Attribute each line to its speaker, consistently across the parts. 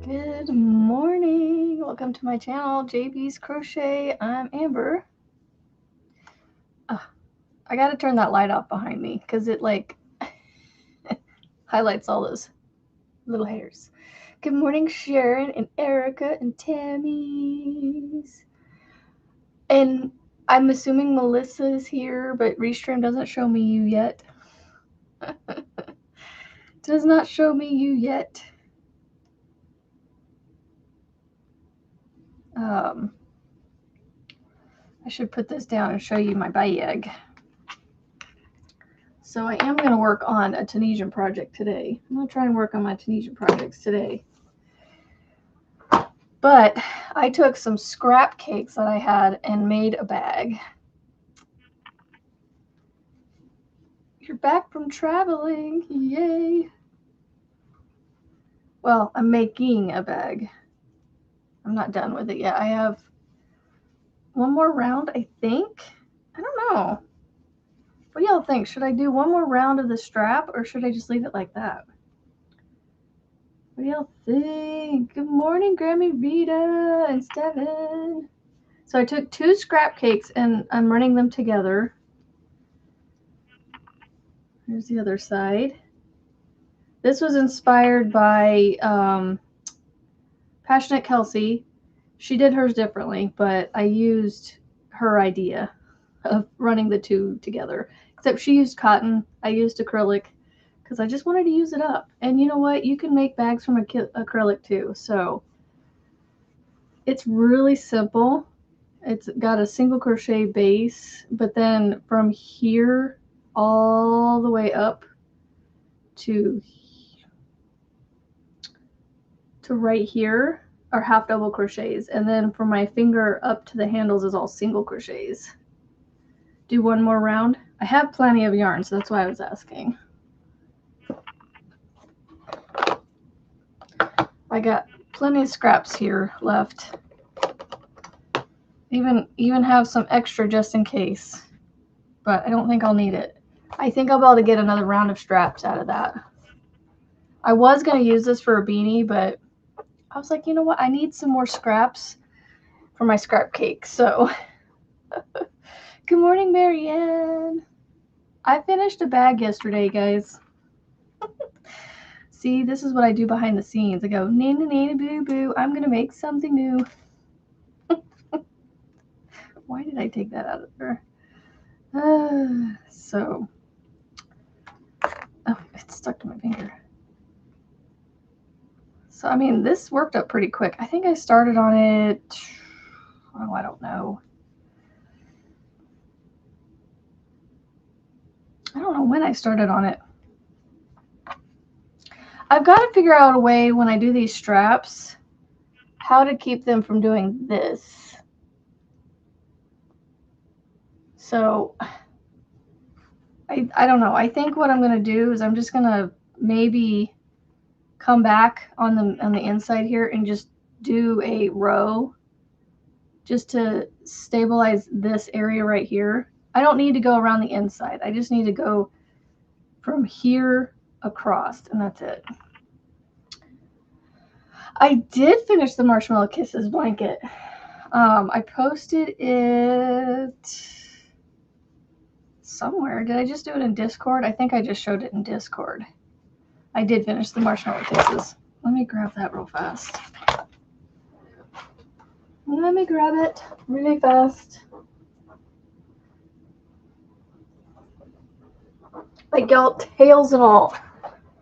Speaker 1: Good morning. Welcome to my channel, JB's Crochet. I'm Amber. I gotta turn that light off behind me because it like highlights all those little hairs. Good morning, Sharon and Erica and Tammy's. And I'm assuming Melissa is here, but Restream doesn't show me you yet. Does not show me you yet. I should put this down and show you my bag. So I am going to work on a Tunisian project today. I'm going to try and work on my Tunisian projects today. But I took some scrap cakes that I had and made a bag. You're back from traveling. Yay. Well, I'm making a bag. I'm not done with it yet. I have one more round, I think. I don't know. What do y'all think? Should I do one more round of the strap or should I just leave it like that? What do y'all think? Good morning, Grammy Rita and Steven. So I took 2 scrap cakes and I'm running them together. Here's the other side. This was inspired by Passionate Kelsey. She did hers differently, but I used her idea of running the 2 together. Except she used cotton, I used acrylic, because I just wanted to use it up. And you know what? You can make bags from acrylic too. So it's really simple. It's got a single crochet base, but then from here all the way up to right here are half double crochets, and then from my finger up to the handles is all single crochets. Do one more round. I have plenty of yarn, so that's why I was asking. I got plenty of scraps here left. Even have some extra just in case, but I don't think I'll need it. I think I'll be able to get another round of straps out of that. I was going to use this for a beanie, but I was like, you know what? I need some more scraps for my scrap cake. So, good morning, Marianne. I finished a bag yesterday, guys. See, this is what I do behind the scenes. I go, nana, nana, boo, boo. I'm going to make something new. Why did I take that out of there? Oh, it's stuck to my finger. So, I mean, this worked up pretty quick. I think I started on it, oh, I don't know. I don't know when I started on it. I've got to figure out a way when I do these straps, how to keep them from doing this. So, I don't know. I think what I'm going to do is I'm just going to maybe come back on the inside here and just do a row just to stabilize this area right here. I don't need to go around the inside. I just need to go from here across, and that's it. I did finish the Marshmallow Kisses blanket. I posted it somewhere. Did I just do it in Discord? I think I just showed it in Discord. I did finish the Marshmallow Kisses. Let me grab that real fast. Let me grab it really fast. Like, y'all, tails and all.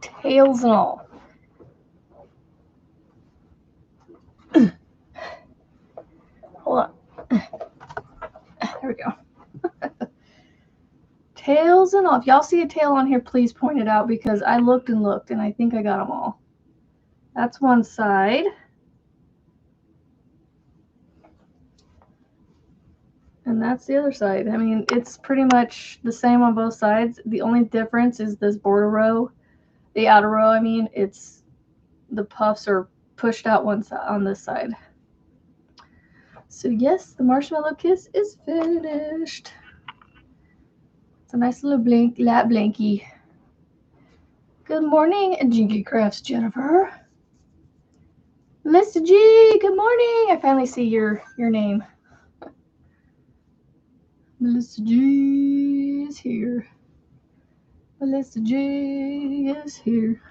Speaker 1: Tails and all. Hold on. There we go. Tails and all. If y'all see a tail on here, please point it out because I looked and looked and I think I got them all. That's one side. And that's the other side. I mean, it's pretty much the same on both sides. The only difference is this border row. The outer row, I mean, it's the puffs are pushed out one side on this side. So yes, the Marshmallow Kiss is finished. It's a nice little lap blankie. Good morning, Jinky Crafts, Jennifer. Melissa G, good morning. I finally see your name. Melissa G is here. Melissa G is here.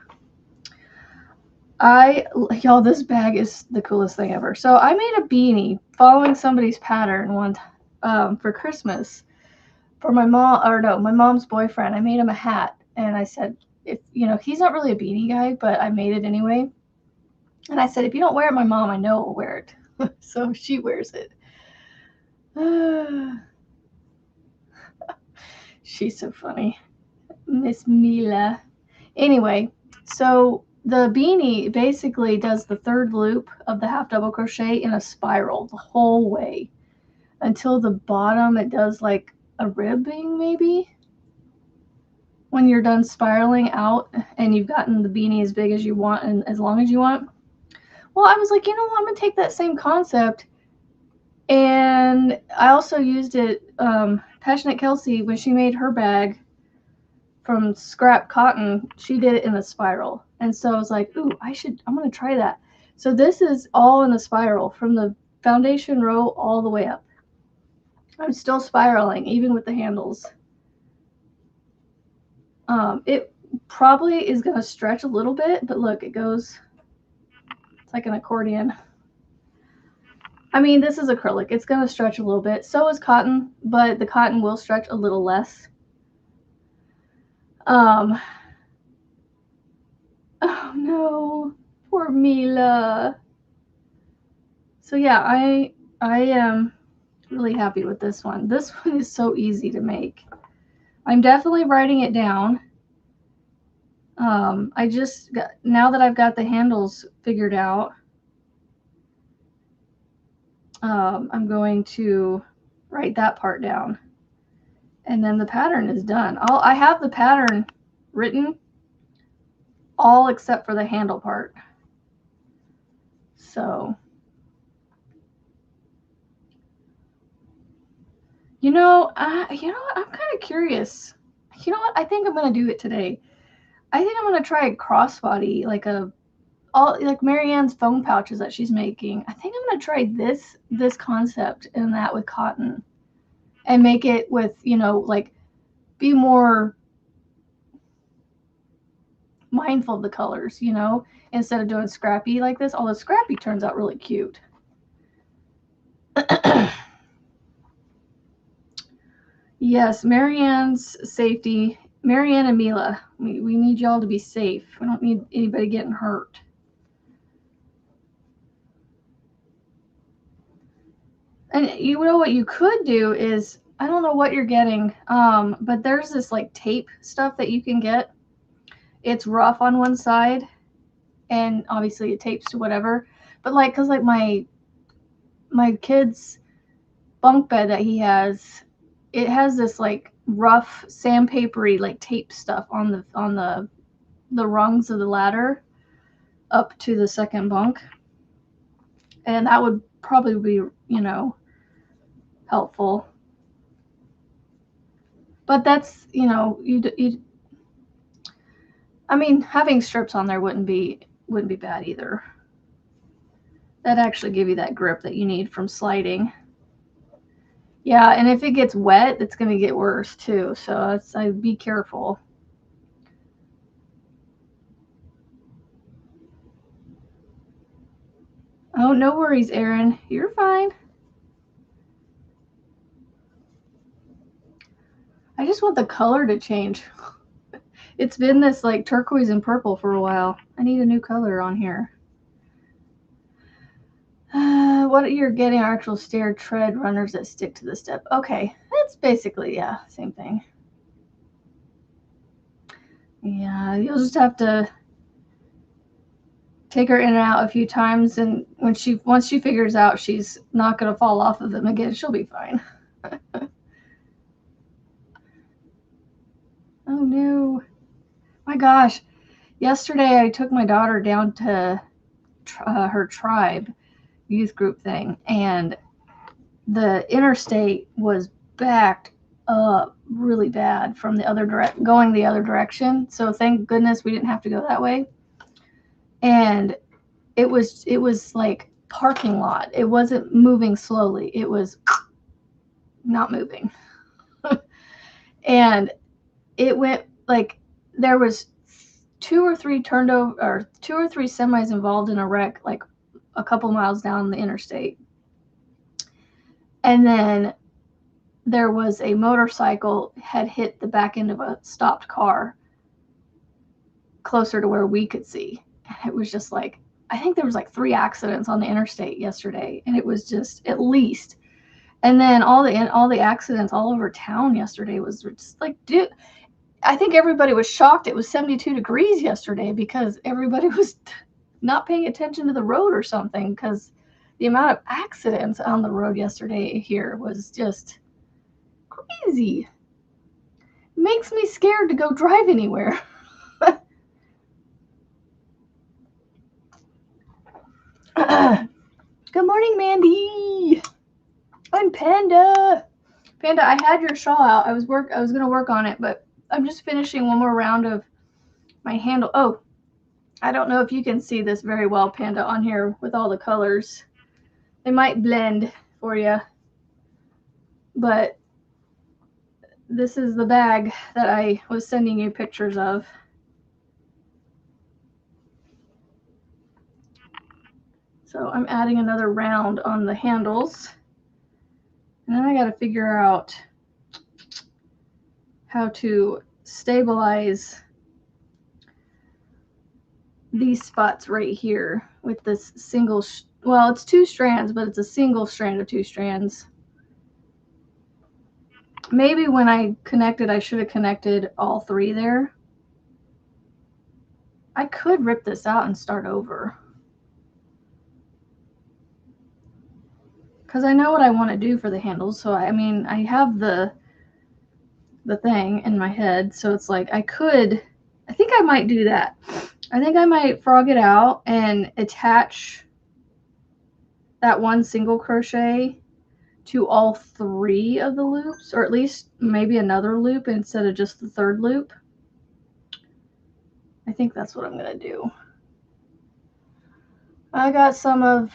Speaker 1: Y'all, this bag is the coolest thing ever. So I made a beanie following somebody's pattern for Christmas for my mom's boyfriend. I made him a hat, and I said, if he's not really a beanie guy, but I made it anyway. And I said, if you don't wear it, my mom, I know will wear it. So she wears it. She's so funny, Miss Mila. Anyway, so the beanie basically does the third loop of the half double crochet in a spiral the whole way until the bottom. It does like a ribbing maybe when you're done spiraling out and you've gotten the beanie as big as you want and as long as you want. Well, I was like, you know what, I'm gonna take that same concept, and I also used it. Passionate Kelsey, when she made her bag from scrap cotton, she did it in a spiral. And so I was like, ooh, I'm going to try that. So this is all in a spiral from the foundation row all the way up. I'm still spiraling, even with the handles. It probably is going to stretch a little bit, but look, it goes, it's like an accordion. I mean, this is acrylic. It's going to stretch a little bit. So is cotton, but the cotton will stretch a little less. Oh no, poor Mila. So yeah, I am really happy with this one. This one is so easy to make. I'm definitely writing it down. Now that I've got the handles figured out, I'm going to write that part down. And then the pattern is done. I have the pattern written, all except for the handle part. So, I'm kind of curious. You know what? I think I'm going to do it today. I think I'm going to try a crossbody, like Marianne's phone pouches that she's making. I think I'm going to try this concept and that with cotton and make it with, be more mindful of the colors, instead of doing scrappy like this. Although scrappy turns out really cute. Yes, Marianne's safety. Marianne and Mila, we need y'all to be safe. We don't need anybody getting hurt. And you know what you could do is, I don't know what you're getting, but there's this like tape stuff that you can get. It's rough on one side, and obviously it tapes to whatever. But because my kid's bunk bed that he has, it has this like rough sandpapery like tape stuff on the rungs of the ladder up to the second bunk, and that would probably be helpful. But that's I mean, having strips on there wouldn't be bad either. That actually give you that grip that you need from sliding. Yeah, and if it gets wet, it's going to get worse too. So I'd be careful. Oh, no worries, Erin. You're fine. I just want the color to change. It's been this like turquoise and purple for a while. I need a new color on here. What you're getting are actual stair tread runners that stick to the step. Okay, that's basically, yeah, same thing. Yeah, you'll just have to take her in and out a few times, and once she figures out she's not going to fall off of them again, she'll be fine. Oh no. My gosh. Yesterday I took my daughter down to her tribe youth group thing, and the interstate was backed up really bad from going the other direction. So thank goodness we didn't have to go that way. And it was like parking lot. It wasn't moving slowly. It was not moving. And it went like there was 2 or 3 turned over, or 2 or 3 semis involved in a wreck like a couple miles down the interstate. And then there was a motorcycle had hit the back end of a stopped car closer to where we could see. And it was just like, I think there was like 3 accidents on the interstate yesterday, and it was just at least. And then all the accidents all over town yesterday was just like, dude, I think everybody was shocked it was 72 degrees yesterday because everybody was not paying attention to the road or something, because the amount of accidents on the road yesterday here was just crazy. Makes me scared to go drive anywhere. Good morning, Mandy. I'm Panda. Panda, I had your shawl out. I was gonna work on it, but I'm just finishing one more round of my handle. Oh, I don't know if you can see this very well, Panda, on here with all the colors. They might blend for you, but this is the bag that I was sending you pictures of. So I'm adding another round on the handles. And then I got to figure out how to stabilize these spots right here with this single, well, it's 2 strands, but it's a single strand of 2 strands. Maybe when I connected, I should have connected all 3 there. I could rip this out and start over, because I know what I want to do for the handles. So I mean, I have the thing in my head, so it's like I think I might do that. I think I might frog it out and attach that one single crochet to all 3 of the loops, or at least maybe another loop instead of just the 3rd loop. I think that's what I'm gonna do. I got some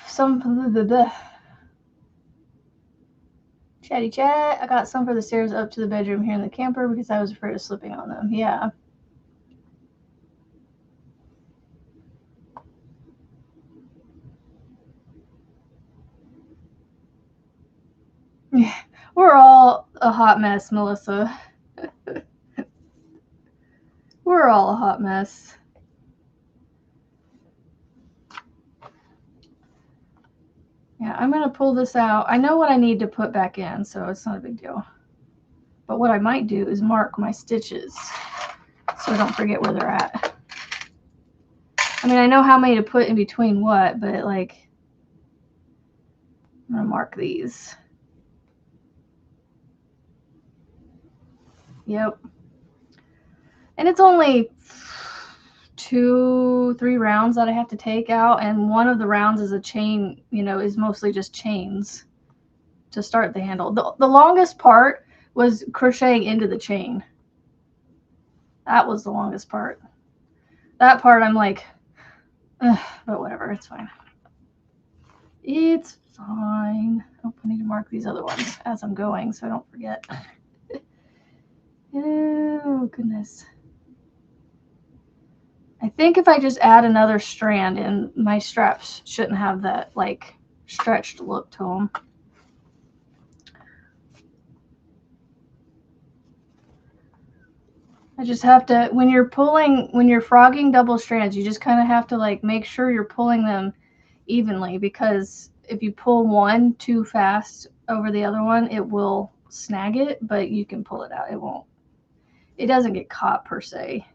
Speaker 1: chatty chat. I got some for the stairs up to the bedroom here in the camper because I was afraid of slipping on them. Yeah. We're all a hot mess, Melissa. We're all a hot mess. Yeah, I'm going to pull this out. I know what I need to put back in, so it's not a big deal. But what I might do is mark my stitches so I don't forget where they're at. I mean, I know how many to put in between what, but like, I'm going to mark these. Yep. And it's only 2-3 rounds that I have to take out, and one of the rounds is a chain, you know, is mostly just chains to start the handle. The longest part was crocheting into the chain. That was the longest part. That part I'm like, ugh, but whatever, it's fine. It's fine. Oh, I need to mark these other ones as I'm going so I don't forget. Oh, goodness. I think if I just add another strand in, my straps shouldn't have that like stretched look to them. I just have to, when you're frogging double strands, you just kind of have to like make sure you're pulling them evenly, because if you pull one too fast over the other one, it will snag it, but you can pull it out. It doesn't get caught per se.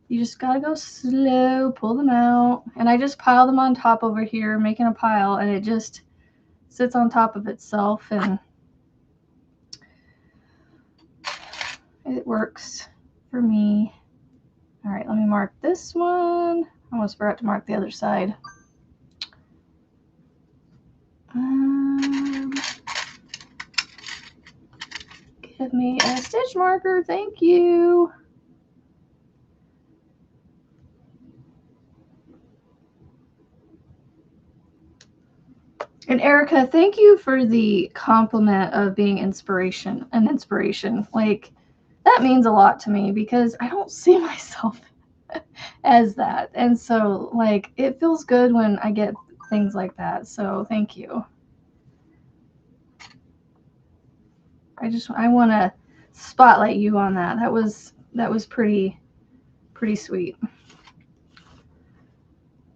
Speaker 1: You just gotta go slow, pull them out. And I just pile them on top over here, making a pile, and it just sits on top of itself, and it works for me. All right, let me mark this one. I almost forgot to mark the other side. Give me a stitch marker, thank you. And Erica, thank you for the compliment of being an inspiration. Like, that means a lot to me because I don't see myself as that. And so, like, it feels good when I get things like that. So, thank you. I want to spotlight you on that. That was pretty sweet.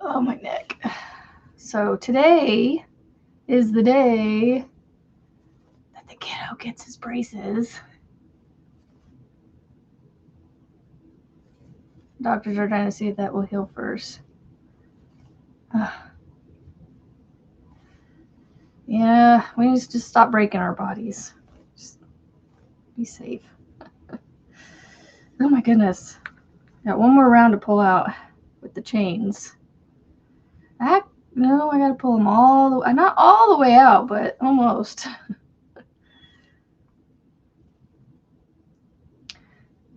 Speaker 1: Oh, my neck. So, today is the day that the kiddo gets his braces. Doctors are trying to see if that will heal first. Yeah, we need to just stop breaking our bodies. Just be safe. Oh my goodness. Got one more round to pull out with the chains. No, I gotta pull them all the way, not all the way out, but almost.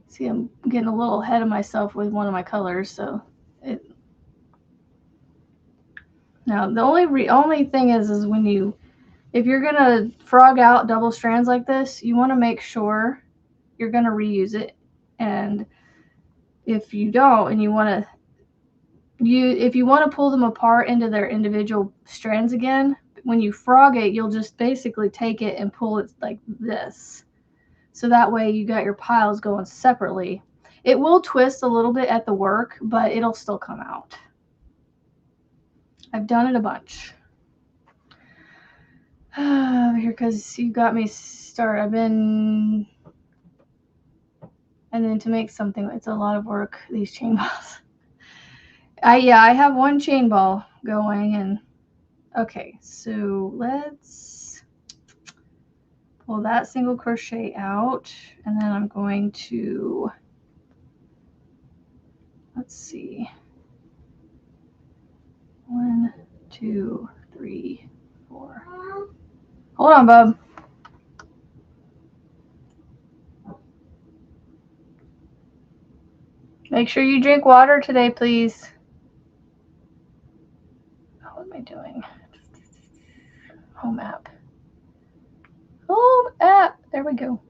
Speaker 1: See, I'm getting a little ahead of myself with one of my colors, so it. Now the only thing is when if you're gonna frog out double strands like this, you want to make sure you're gonna reuse it, and if you don't, and if you want to pull them apart into their individual strands again, when you frog it, you'll just basically take it and pull it like this. So that way you got your piles going separately. It will twist a little bit at the work, but it'll still come out. I've done it a bunch. Here, because you got me started. And then to make something, it's a lot of work, these chain balls. I have one chain ball going, and okay, so let's pull that single crochet out, and then I'm going to, let's see, 1, 2, 3, 4. Hold on, bub. Make sure you drink water today, please. What am I doing? Home app. Home app. There we go.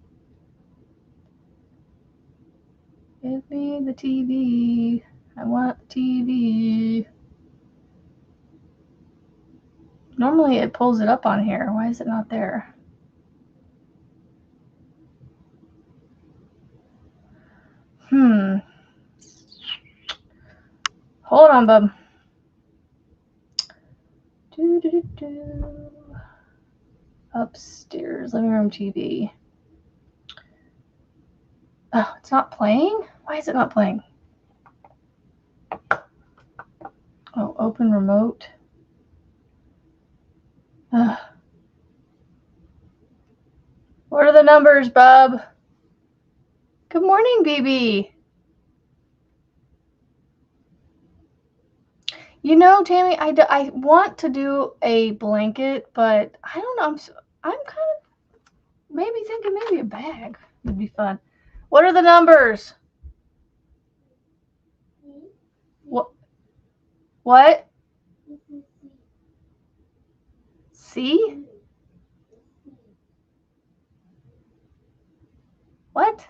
Speaker 1: Give me the TV. I want the TV. Normally it pulls it up on here. Why is it not there? Hold on, bub. Upstairs, living room TV. Oh, it's not playing? Why is it not playing? Oh, open remote. What are the numbers, bub? Good morning, BB. You know, Tammy, I want to do a blanket, but I don't know. I'm kind of maybe thinking maybe a bag would be fun. What are the numbers? What? What? C? What?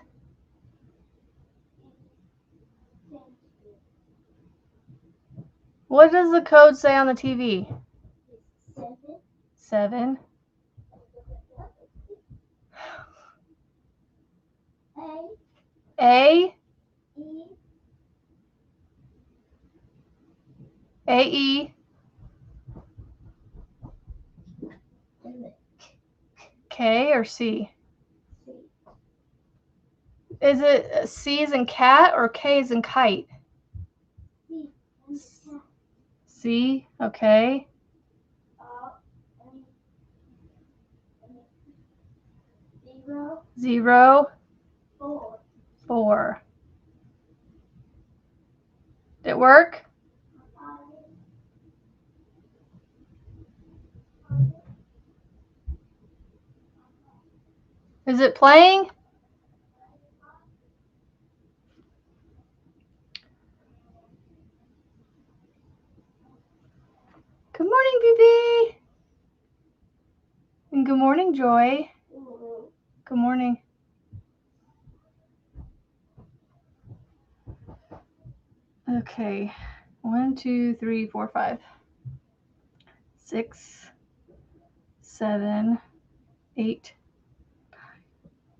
Speaker 1: What does the code say on the TV? 7. A. A-E. K or C? Is it C as in cat or K as in kite? C, okay. 0. 4. Did it work? Is it playing? Good morning, BB. Good morning, Joy. Good morning. Okay. 1, 2, 3, 4, 5, 6, 7, 8,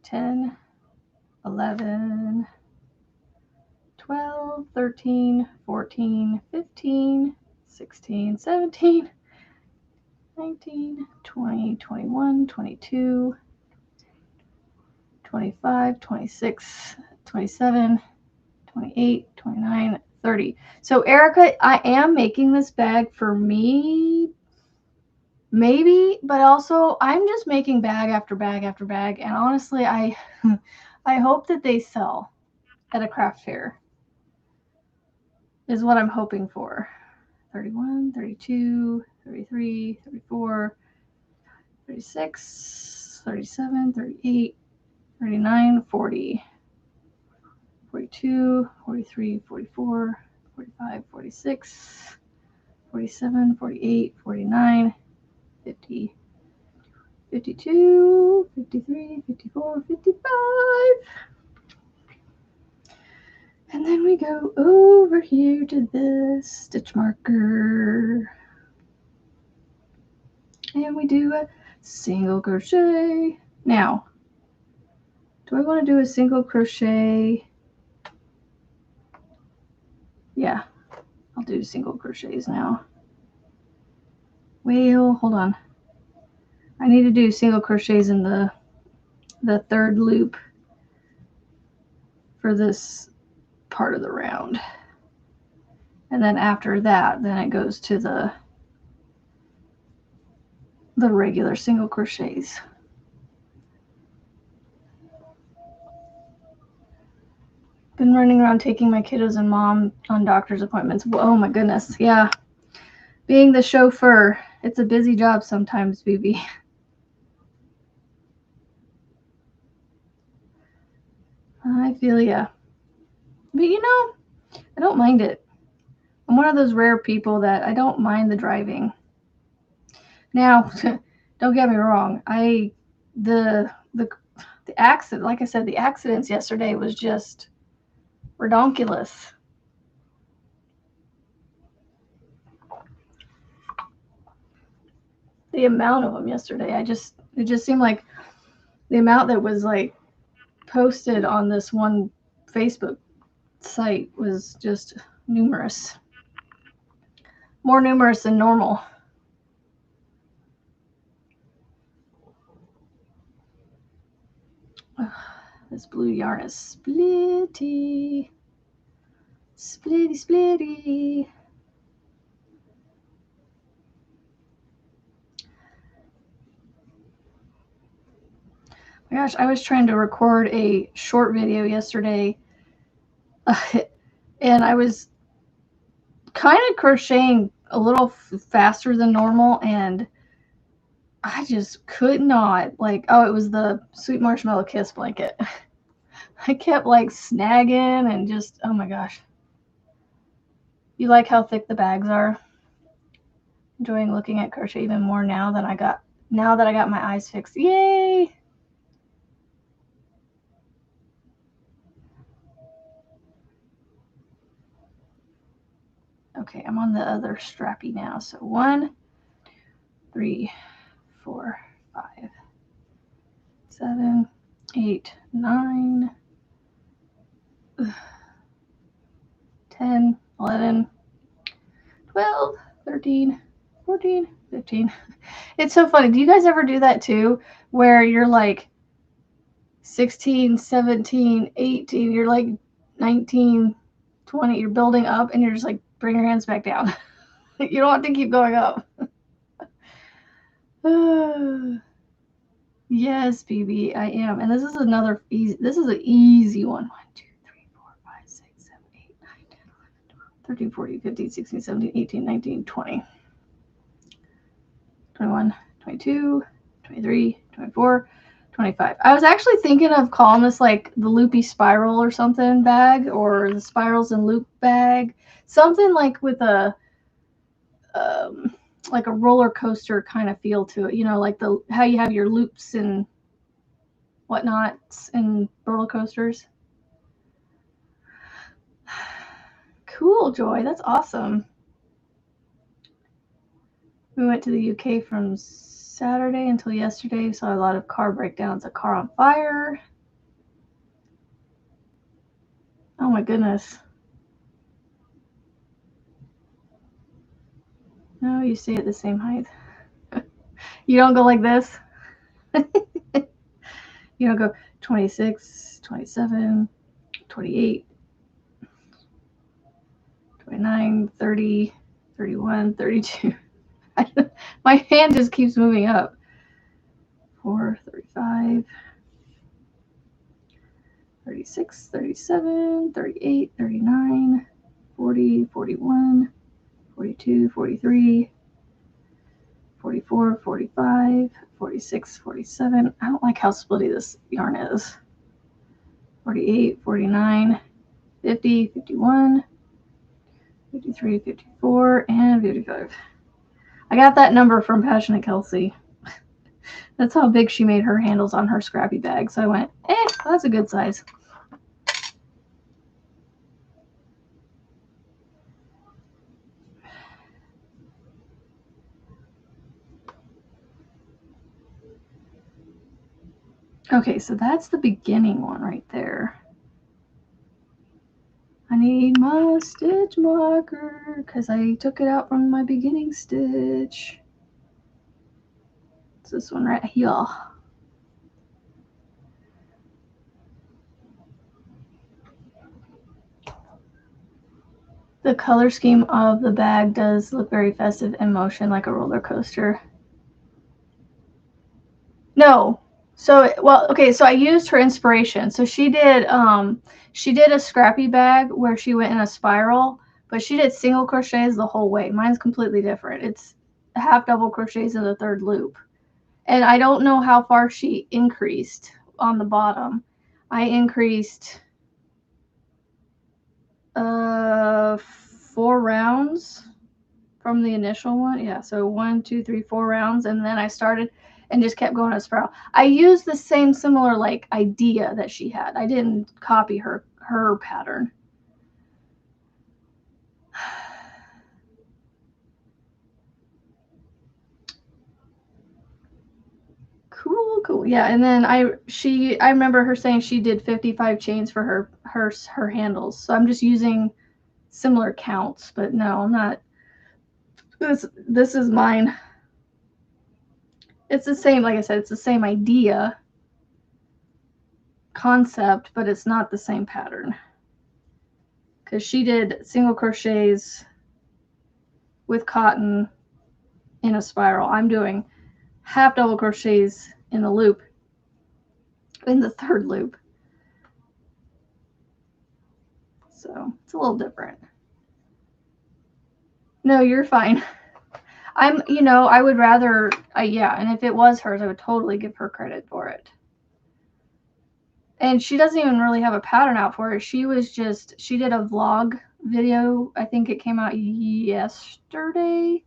Speaker 1: 10, 11, 12, 13, 14, 15, 16, 17, 19, 20, 21, 22, 25, 26, 27, 28, 29, 30. So Erica, I am making this bag for me, maybe, but also I'm just making bag after bag after bag. And honestly, I hope that they sell at a craft fair is what I'm hoping for. 31, 32, 33, 34, 36, 37, 38, 39, 40, 42, 43, 44, 45, 46, 47, 48, 49, 50, 52, 53, 54, 55. And then we go over here to this stitch marker. And we do a single crochet. Now, do I want to do a single crochet? Yeah, I'll do single crochets now. Well, hold on. I need to do single crochets in the third loop for this part of the round. And then after that, then it goes to the regular single crochets. Been running around taking my kiddos and mom on doctor's appointments. Oh my goodness, yeah. Being the chauffeur, it's a busy job sometimes, BB. I feel ya. But you know, I don't mind it. I'm one of those rare people that I don't mind the driving. Now, don't get me wrong. The accident, like I said, the accidents yesterday was just redonkulous. The amount of them yesterday, it just seemed like the amount that was like posted on this one Facebook site was just numerous. More numerous than normal. This blue yarn is splitty. Splitty, splitty. My gosh, I was trying to record a short video yesterday. And I was kind of crocheting a little faster than normal, and I just could not, like, oh, it was the Sweet Marshmallow Kiss blanket. I kept like snagging and just, oh my gosh. You like how thick the bags are? Enjoying looking at crochet even more now that I got my eyes fixed. Yay! Okay, I'm on the other strappy now. So 1, 3, 4, 5, 7, 8, 9, 10, 11, 12, 13, 14, 15. It's so funny. Do you guys ever do that too? Where you're like 16, 17, 18, you're like 19, 20, you're building up and you're just like, bring your hands back down. You don't have to keep going up. Yes, BB, I am. And this is another easy, this is an easy one. 1, 2, 3, 4, 5, 6, 7, 8, 9, 10, 11, 12, 13, 14, 15, 16, 17, 18, 19, 20. 21, 22, 23, 24, 25. I was actually thinking of calling this like the loopy spiral or something bag, or the spirals and loop bag. Something like with a like a roller coaster kind of feel to it, you know, like how you have your loops and whatnots and roller coasters. Cool, Joy. That's awesome. We went to the UK from Saturday until yesterday. Saw a lot of car breakdowns. A car on fire. Oh my goodness. No, you stay at the same height. You don't go like this. You don't go 26, 27, 28, 29, 30, 31, 32. My hand just keeps moving up. 4, 35, 36, 37, 38, 39, 40, 41, 42, 43, 44, 45, 46, 47. I don't like how splitty this yarn is. 48, 49, 50, 51, 53, 54, and 55. I got that number from Passionate Kelsey. That's how big she made her handles on her scrappy bag. So I went, that's a good size. Okay, so that's the beginning one right there. I need my stitch marker because I took it out from my beginning stitch. It's this one right here. The color scheme of the bag does look very festive in motion, like a roller coaster. No. So, well, okay, so I used her inspiration. So she did a scrappy bag where she went in a spiral, but she did single crochets the whole way. Mine's completely different. It's half double crochets in the third loop. And I don't know how far she increased on the bottom. I increased 4 rounds from the initial one. Yeah, so 1, 2, 3, 4 rounds, and then I started and just kept going a spiral. I used the same similar like idea that she had. I didn't copy her pattern. Cool. Yeah, and then I remember her saying she did 55 chains for her handles. So I'm just using similar counts, but no, I'm not. This is mine. It's the same, like I said, it's the same idea, concept, but it's not the same pattern. Because she did single crochets with cotton in a spiral. I'm doing half double crochets in the loop, in the third loop. So it's a little different. No, you're fine. I would rather, yeah, and if it was hers, I would totally give her credit for it. And she doesn't even really have a pattern out for it. She did a vlog video. I think it came out yesterday.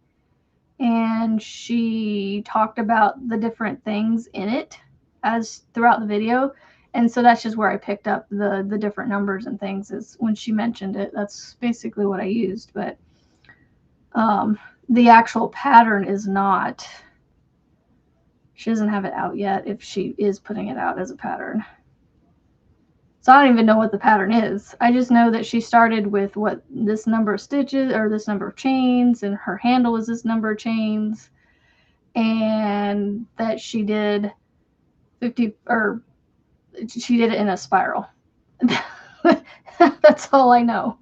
Speaker 1: And she talked about the different things in it as throughout the video. And so that's just where I picked up the different numbers and things, is when she mentioned it. That's basically what I used. But the actual pattern is not. She doesn't have it out yet if she is putting it out as a pattern. So I don't even know what the pattern is. I just know that she started with this number of stitches or this number of chains, and her handle is this number of chains, and that she did 50, or she did it in a spiral. That's all I know.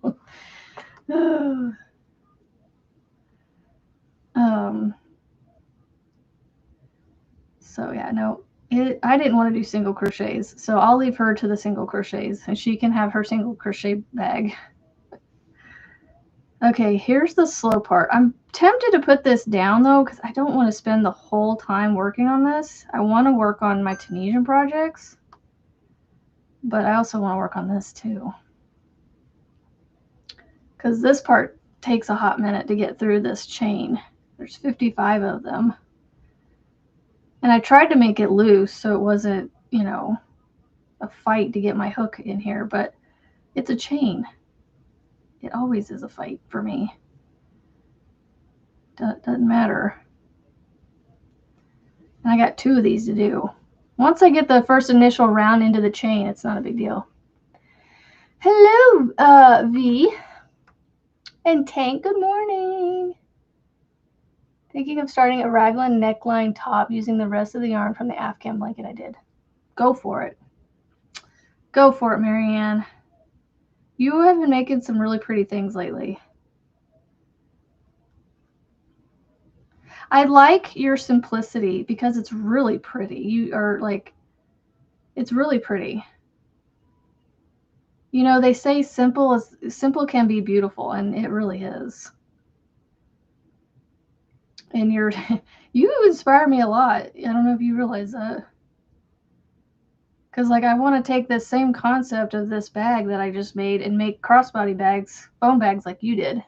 Speaker 1: So yeah, no. I didn't want to do single crochets, so I'll leave her to the single crochets, and she can have her single crochet bag. Okay, here's the slow part. I'm tempted to put this down, though, because I don't want to spend the whole time working on this. I want to work on my Tunisian projects, but I also want to work on this, too. Because this part takes a hot minute to get through this chain. There's 55 of them. And I tried to make it loose so it wasn't, you know, a fight to get my hook in here, but it's a chain. It always is a fight for me. Doesn't matter. And I got 2 of these to do. Once I get the first initial round into the chain, it's not a big deal. Hello, V. And Tank, good morning. Thinking of starting a raglan neckline top using the rest of the yarn from the Afghan blanket I did. Go for it. Go for it, Marianne. You have been making some really pretty things lately. I like your simplicity because it's really pretty. You are like, it's really pretty. You know, they say simple can be beautiful, and it really is. And you inspire me a lot. I don't know if you realize that. Because, like, I want to take this same concept of this bag that I just made and make crossbody bags, foam bags like you did.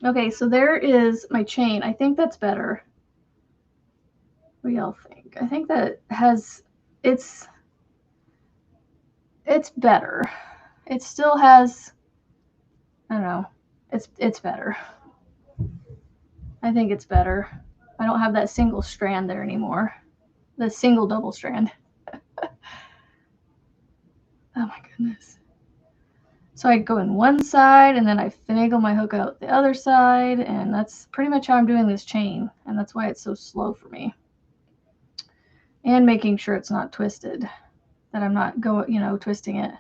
Speaker 1: Okay, so there is my chain. I think that's better. What do y'all think? I think that has, it's better. It still has, I don't know, it's better. I think it's better. I don't have that single strand there anymore. The single double strand. Oh my goodness. So I go in one side and then I finagle my hook out the other side, and that's pretty much how I'm doing this chain, and that's why it's so slow for me. And making sure it's not twisted, that I'm not twisting it.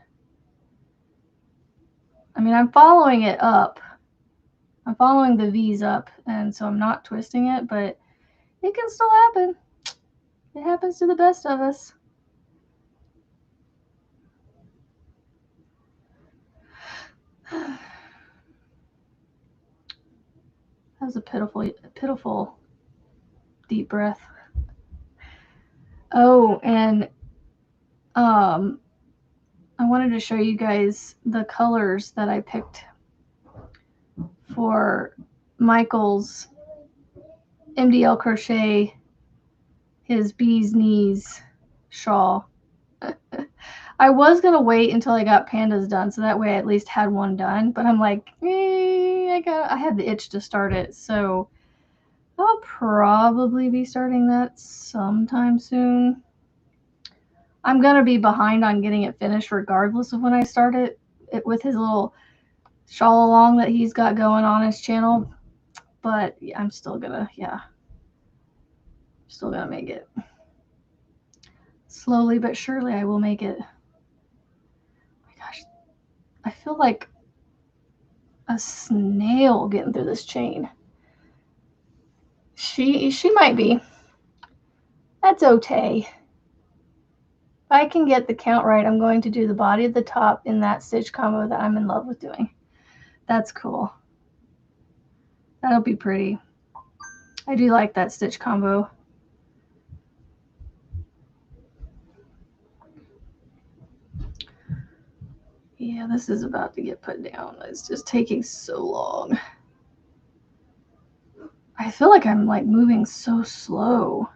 Speaker 1: I mean, I'm following it up. I'm following the V's up, and so I'm not twisting it, but it can still happen. It happens to the best of us. That was a pitiful deep breath. Oh, and I wanted to show you guys the colors that I picked for Michael's MDL Crochet, his bee's knees shawl. I was going to wait until I got pandas done, so that way I at least had one done, but I'm like, I had the itch to start it, so I'll probably be starting that sometime soon. I'm going to be behind on getting it finished regardless of when I start it with his little shawl along that he's got going on his channel, but I'm still gonna, still gonna make it. Slowly but surely I will make it. Oh my gosh, I feel like a snail getting through this chain. She might be. That's okay. If I can get the count right, I'm going to do the body of the top in that stitch combo that I'm in love with doing. That's cool. That'll be pretty. I do like that stitch combo. Yeah, this is about to get put down. It's just taking so long. I feel like I'm like moving so slow.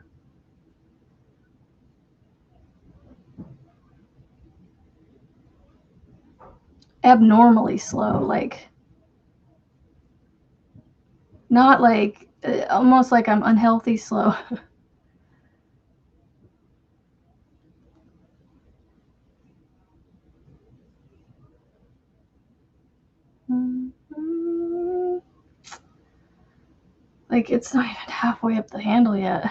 Speaker 1: Abnormally slow, like not like almost like I'm unhealthy slow. Like it's not even halfway up the handle yet.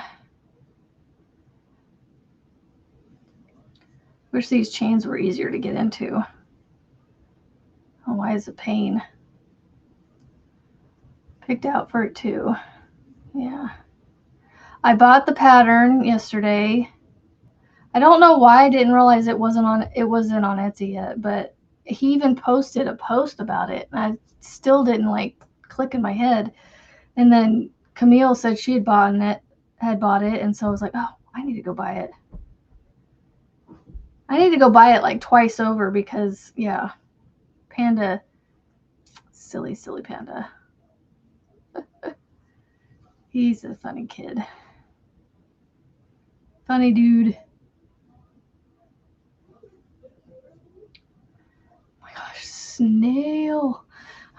Speaker 1: Wish these chains were easier to get into. Oh, why is it pain? Picked out for it too. Yeah. I bought the pattern yesterday. I don't know why I didn't realize it wasn't on Etsy yet, but he even posted a post about it, and I still didn't like click in my head. And then Camille said she had bought it, and so I was like, oh, I need to go buy it. I need to go buy it like twice over because, yeah, Panda Silly, silly panda. He's a funny kid. Funny dude. Oh my gosh, snail.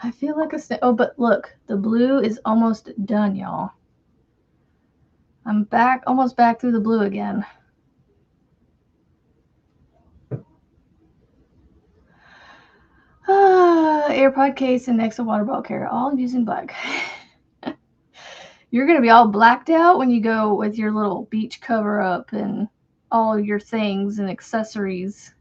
Speaker 1: I feel like a snail. Oh, but look, the blue is almost done, y'all. I'm back, almost back through the blue again. AirPod case and next a water bottle carrier, all using black. You're gonna be all blacked out when you go with your little beach cover up and all your things and accessories.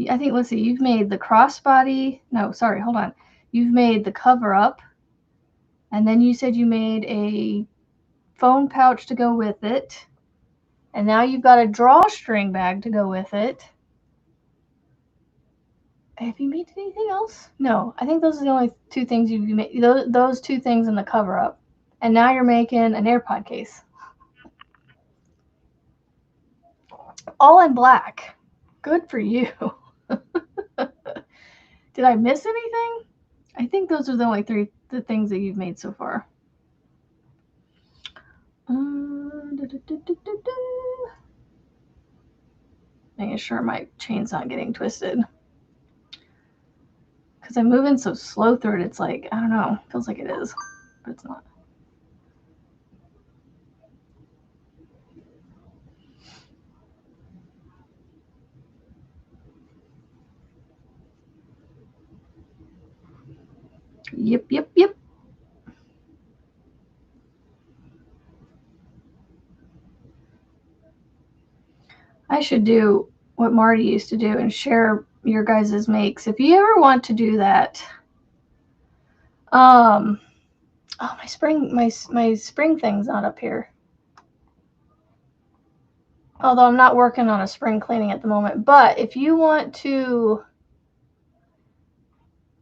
Speaker 1: I think, let's see, you've made the crossbody. No, sorry, hold on. You've made the cover up, and then you said you made a phone pouch to go with it, and now you've got a drawstring bag to go with it. Have you made anything else? No, I think those are the only two things you've made. Those two things in the cover up. And now you're making an AirPod case. All in black. Good for you. Did I miss anything? I think those are the only the things that you've made so far. Making sure my chain's not getting twisted. Because I'm moving so slow through it, it's like, I don't know, feels like it is, but it's not. Yep, yep, yep. I should do what Marty used to do and share your guys' makes. If you ever want to do that, oh, my spring thing's not up here. Although I'm not working on a spring cleaning at the moment. But if you want to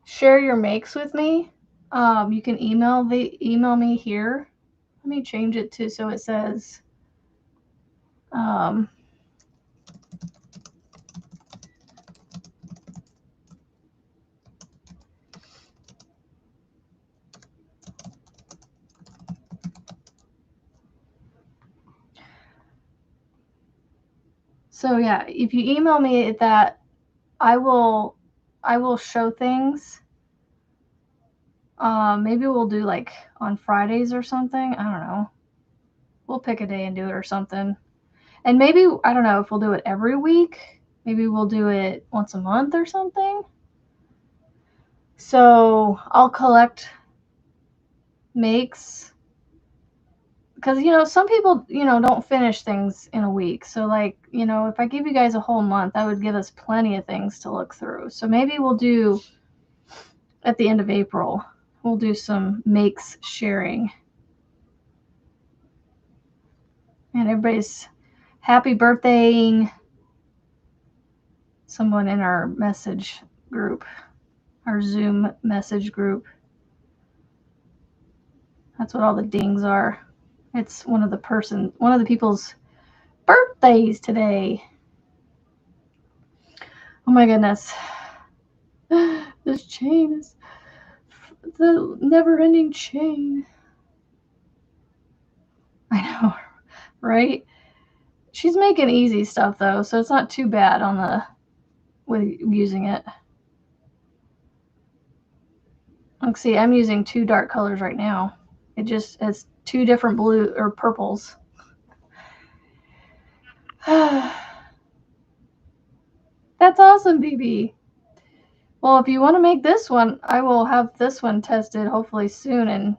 Speaker 1: share your makes with me, you can email me here. Let me change it to so it says so yeah, if you email me that, I will show things. Maybe we'll do like on Fridays or something. I don't know. We'll pick a day and do it or something. And maybe, I don't know if we'll do it every week. Maybe we'll do it once a month or something. So I'll collect makes. Because, some people, don't finish things in a week. So, like, if I give you guys a whole month, that would give us plenty of things to look through. So maybe we'll do, at the end of April, we'll do some makes sharing. And everybody's happy birthdaying someone in our message group, our Zoom message group. That's what all the dings are. It's one of the people's birthdays today. Oh my goodness. This chain is the never-ending chain. I know, right? She's making easy stuff though, so it's not too bad with using it. Let's see, I'm using two dark colors right now. It just has two different blue or purples. That's awesome, BB. Well, if you want to make this one, I will have this one tested hopefully soon and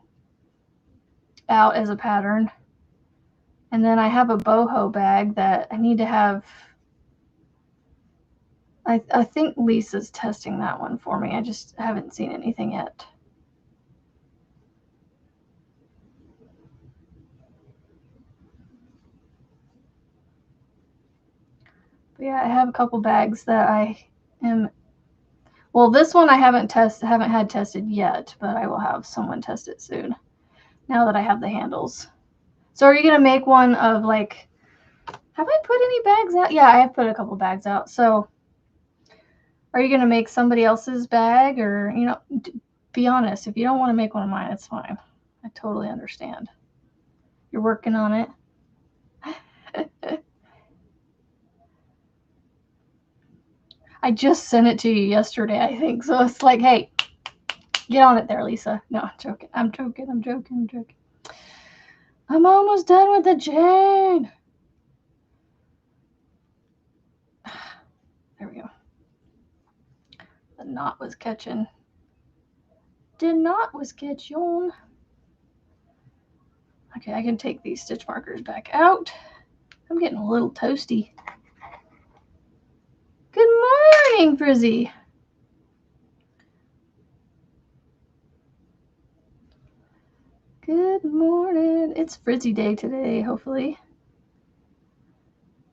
Speaker 1: out as a pattern. And then I have a boho bag that I need to have. I think Lisa's testing that one for me. I just haven't seen anything yet. But yeah, I have a couple bags that I am. Well, this one I haven't had tested yet, but I will have someone test it soon. Now that I have the handles. So are you gonna make one of like? Have I put any bags out? Yeah, I have put a couple bags out. So Are you going to make somebody else's bag, or, be honest. If you don't want to make one of mine, it's fine. I totally understand. You're working on it. I just sent it to you yesterday, I think. So it's like, hey, get on it there, Lisa. No, I'm joking. I'm joking. I'm almost done with the chain. There we go. The knot was catching. The knot was catching. Okay, I can take these stitch markers back out. I'm getting a little toasty. Good morning, Frizzy. Good morning. It's Frizzy Day today, hopefully.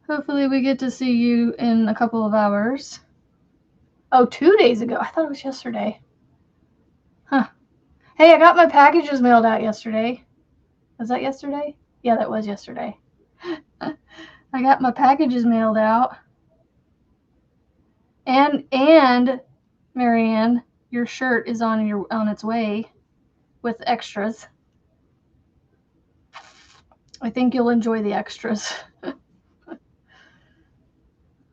Speaker 1: Hopefully we get to see you in a couple of hours. Oh, 2 days ago. I thought it was yesterday. Huh. Hey, I got my packages mailed out yesterday. Was that yesterday? Yeah, that was yesterday. I got my packages mailed out. And Marianne, your shirt is on its way with extras. I think you'll enjoy the extras.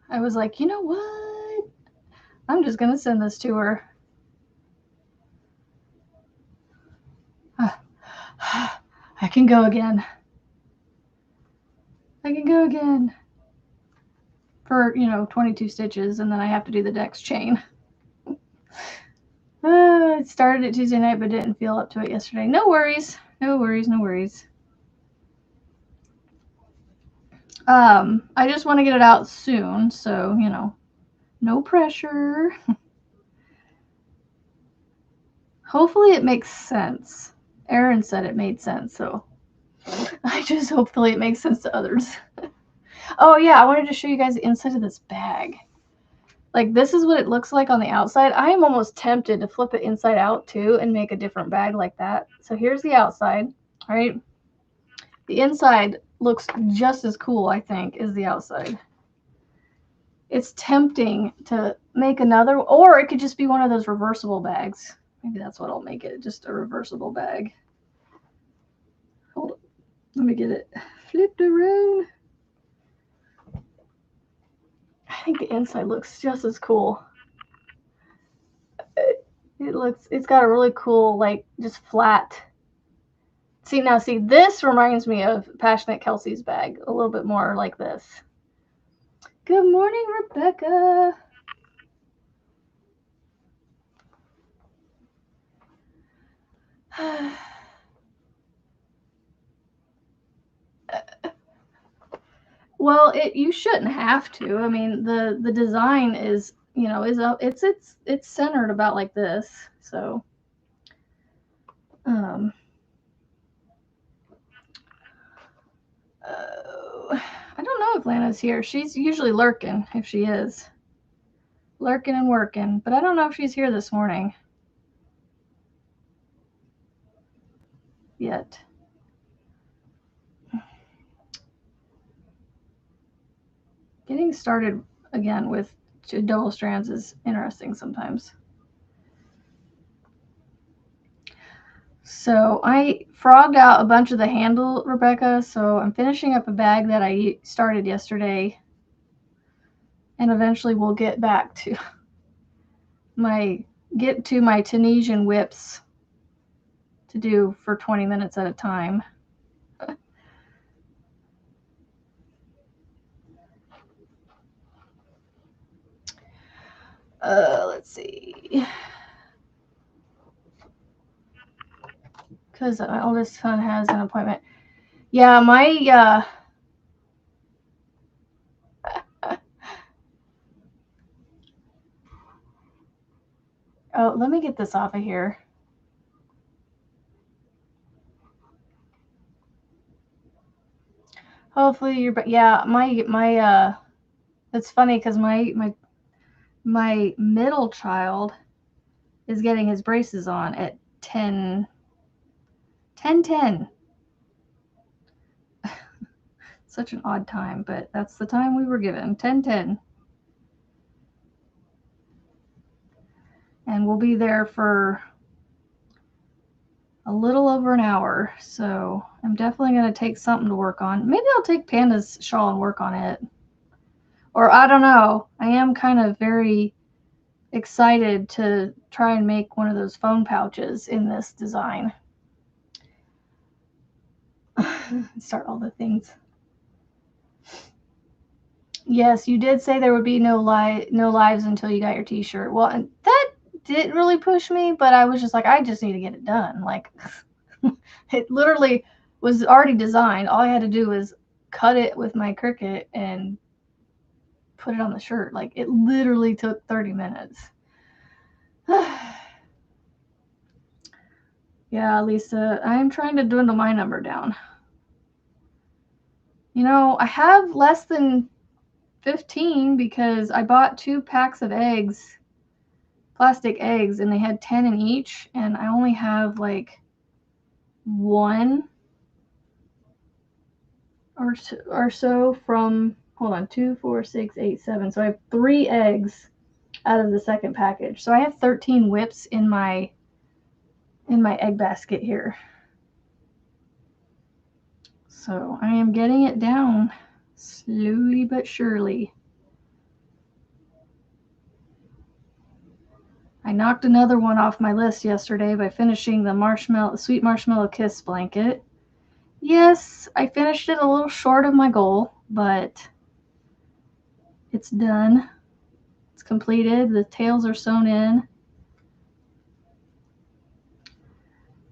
Speaker 1: I was like, you know what? I'm just gonna send this to her. I can go again. For 22 stitches, and then I have to do the next chain. It started at Tuesday night, but didn't feel up to it yesterday. No worries. I just want to get it out soon, so no pressure. Hopefully it makes sense. Erin said it made sense, so hopefully it makes sense to others. Oh yeah, I wanted to show you guys the inside of this bag. Like, this is what it looks like on the outside. I am almost tempted to flip it inside out too and make a different bag like that. So here's the outside, right? The inside looks just as cool, I think, as the outside. It's tempting to make another, or it could just be one of those reversible bags. Maybe that's what I'll make it, just a reversible bag. Hold on. Let me get it flipped around. I think the inside looks just as cool. It's got a really cool, like, just flat. See, this reminds me of Passionate Kelsey's bag, a little bit more like this. Good morning, Rebecca. Well, you shouldn't have to. I mean, the design is, it's centered about like this. So, I don't know if Lana's here. She's usually lurking, if she is. Lurking and working, but I don't know if she's here this morning yet. Getting started again with double strands is interesting sometimes. So I frogged out a bunch of the handle, Rebecca, so I'm finishing up a bag that I started yesterday, and eventually we'll get back to my Tunisian whips to do for 20 minutes at a time. Let's see. Because my oldest son has an appointment. Yeah, my oh, let me get this off of here. Hopefully you're, yeah, my it's funny because my middle child is getting his braces on at 10. Such an odd time, but that's the time we were given. 10:10. and we'll be there for a little over an hour. So I'm definitely going to take something to work on. Maybe I'll take Panda's shawl and work on it. Or I don't know. I am kind of very excited to try and make one of those phone pouches in this design. Start all the things. Yes, you did say there would be no lives until you got your t-shirt. Well, and that didn't really push me, but I was just like, I just need to get it done. Like, it literally was already designed. All I had to do was cut it with my Cricut and put it on the shirt. Like, it literally took 30 minutes. Yeah, Lisa, I am trying to dwindle my number down. You know, I have less than 15 because I bought 2 packs of eggs, plastic eggs, and they had 10 in each, and I only have like 1 or so from, hold on, 2, 4, 6, 8, 7. So I have 3 eggs out of the second package. So I have 13 whips in my egg basket here. So I am getting it down slowly but surely. I knocked another one off my list yesterday by finishing the sweet marshmallow kiss blanket. Yes, I finished it a little short of my goal, but it's done. It's completed. The tails are sewn in.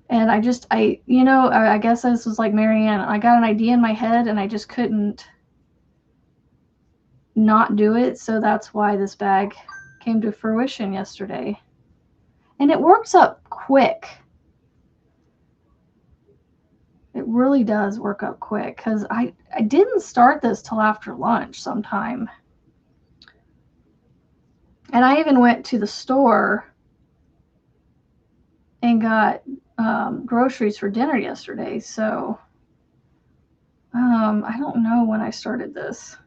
Speaker 1: And I guess this was like Marianne. I got an idea in my head and I just couldn't not do it. So that's why this bag came to fruition yesterday. And it works up quick. It really does work up quick because I didn't start this till after lunch sometime. And I even went to the store and got groceries for dinner yesterday. So I don't know when I started this.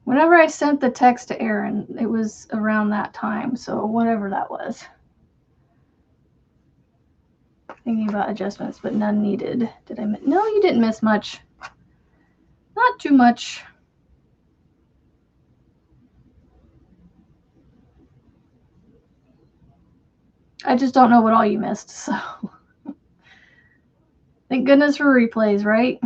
Speaker 1: Whenever I sent the text to Erin, it was around that time. So whatever that was. Thinking about adjustments, but none needed. Did I miss? No, you didn't miss much. Not too much. I just don't know what all you missed, so. Thank goodness for replays, right?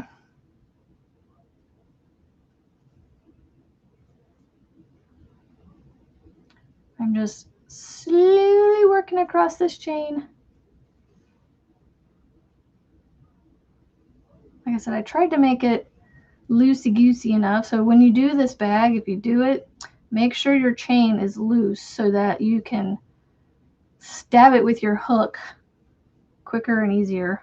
Speaker 1: I'm just slowly working across this chain. Like I said, I tried to make it loosey-goosey enough, so when you do this bag, if you do it, make sure your chain is loose so that you can stab it with your hook quicker and easier.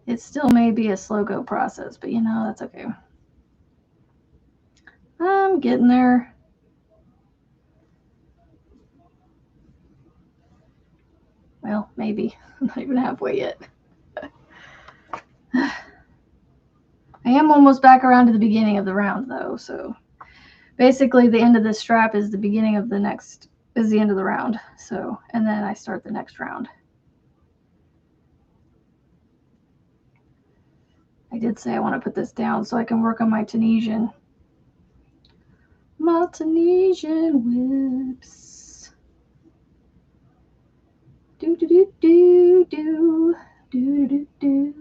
Speaker 1: It still may be a slow go process, but you know, that's okay. I'm getting there. Well, maybe. I'm not even halfway yet. I am almost back around to the beginning of the round though, so basically the end of this strap is the beginning of the end of the round. So, and then I start the next round. I did say I want to put this down so I can work on my Tunisian. My Tunisian whips. Do do do do do do do do.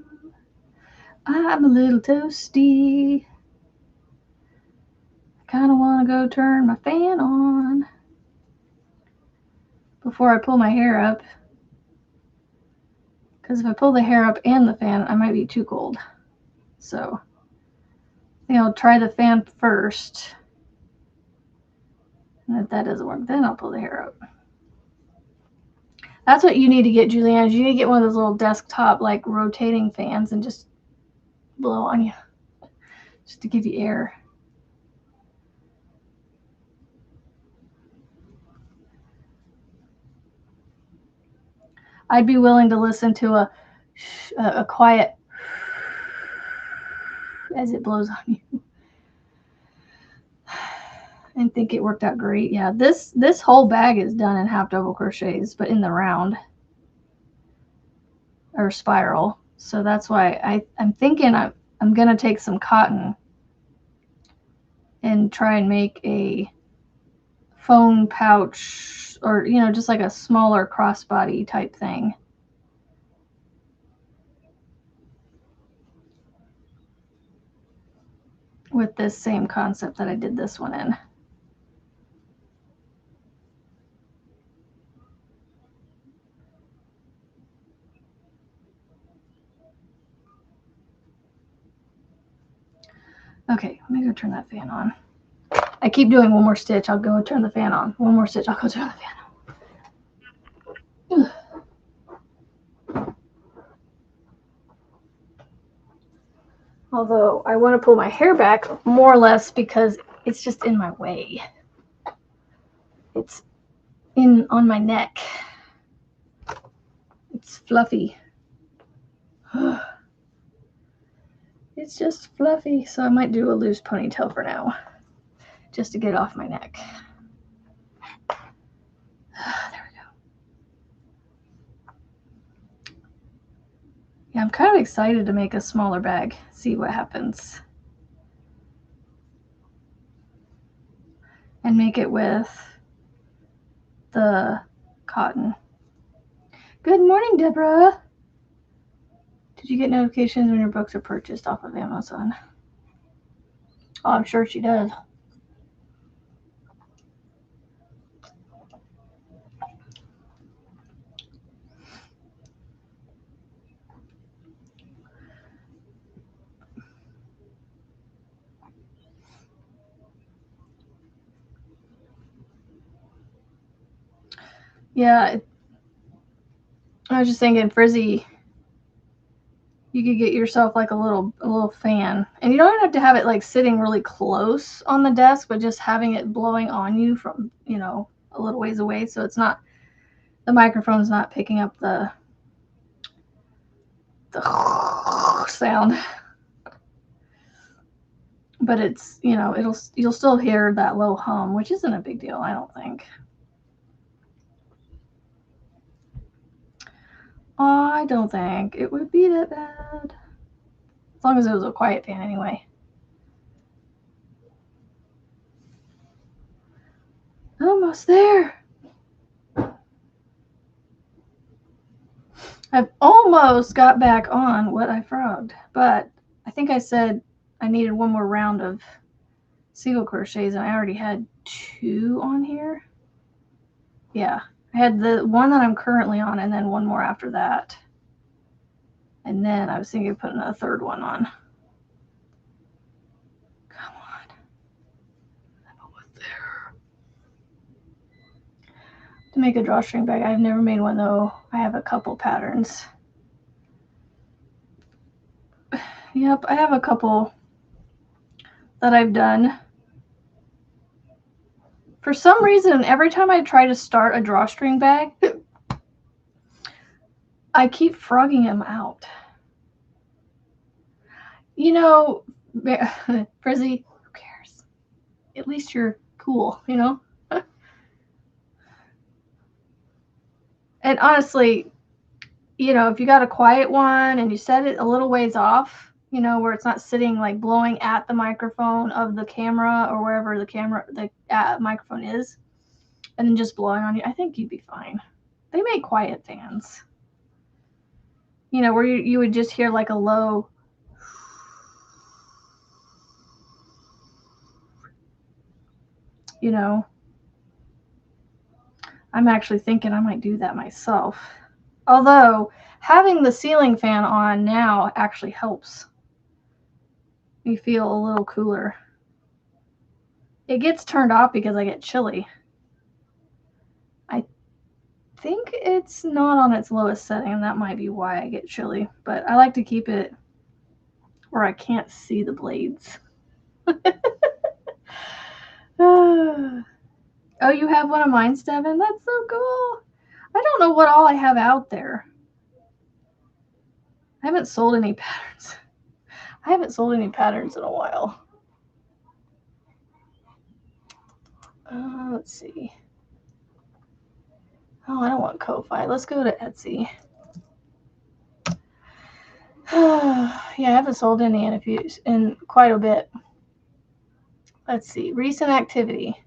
Speaker 1: I'm a little toasty. I kind of want to go turn my fan on before I pull my hair up. Because if I pull the hair up and the fan, I might be too cold. So I think I'll try the fan first. And if that doesn't work, then I'll pull the hair up. That's what you need to get, Julianne. You need to get one of those little desktop, like, rotating fans and just blow on you. Just to give you air. I'd be willing to listen to a quiet as it blows on you. And think it worked out great. Yeah, this whole bag is done in half double crochets, but in the round or spiral. So that's why I'm thinking I'm gonna take some cotton and try and make a phone pouch, or just like a smaller crossbody type thing. With this same concept that I did this one in. Okay, let me go turn that fan on. I keep doing one more stitch, I'll go turn the fan on. One more stitch, I'll go turn the fan on. Although I want to pull my hair back more or less because it's just in my way. It's on my neck. It's fluffy. It's just fluffy, so I might do a loose ponytail for now, just to get it off my neck. There we go. Yeah, I'm kind of excited to make a smaller bag, see what happens. And make it with the cotton. Good morning, Deborah. Did you get notifications when your books are purchased off of Amazon? Oh, I'm sure she does. Yeah, I was just thinking, Frizzy, you could get yourself like a little fan, and you don't even have to have it like sitting really close on the desk, but just having it blowing on you from a little ways away, so it's not, the microphone's not picking up the sound, but it's you'll still hear that low hum, which isn't a big deal, I don't think. I don't think it would be that bad, as long as it was a quiet fan anyway. Almost there. I've almost got back on what I frogged, but I think I said I needed one more round of single crochets, and I already had 2 on here. Yeah, I had the one that I'm currently on, and then one more after that. And then I was thinking of putting a third one on. Come on. I'm almost there. To make a drawstring bag, I've never made one though. I have a couple patterns. Yep, I have a couple that I've done. For some reason, every time I try to start a drawstring bag, I keep frogging them out. Frizzy, who cares? At least you're cool, And honestly, if you got a quiet one and you set it a little ways off, where it's not sitting like blowing at the microphone of the camera or wherever the microphone is, and then just blowing on you, I think you'd be fine. They make quiet fans, where you would just hear like a low, I'm actually thinking I might do that myself. Although having the ceiling fan on now actually helps me feel a little cooler. It gets turned off because I get chilly. I think it's not on its lowest setting, and that might be why I get chilly. But I like to keep it where I can't see the blades. Oh, you have one of mine, Steven? That's so cool. I don't know what all I have out there. I haven't sold any patterns. I haven't sold any patterns in a while. Let's see. Oh, I don't want Ko-Fi. Let's go to Etsy. Yeah, I haven't sold any in quite a bit. Let's see. Recent activity.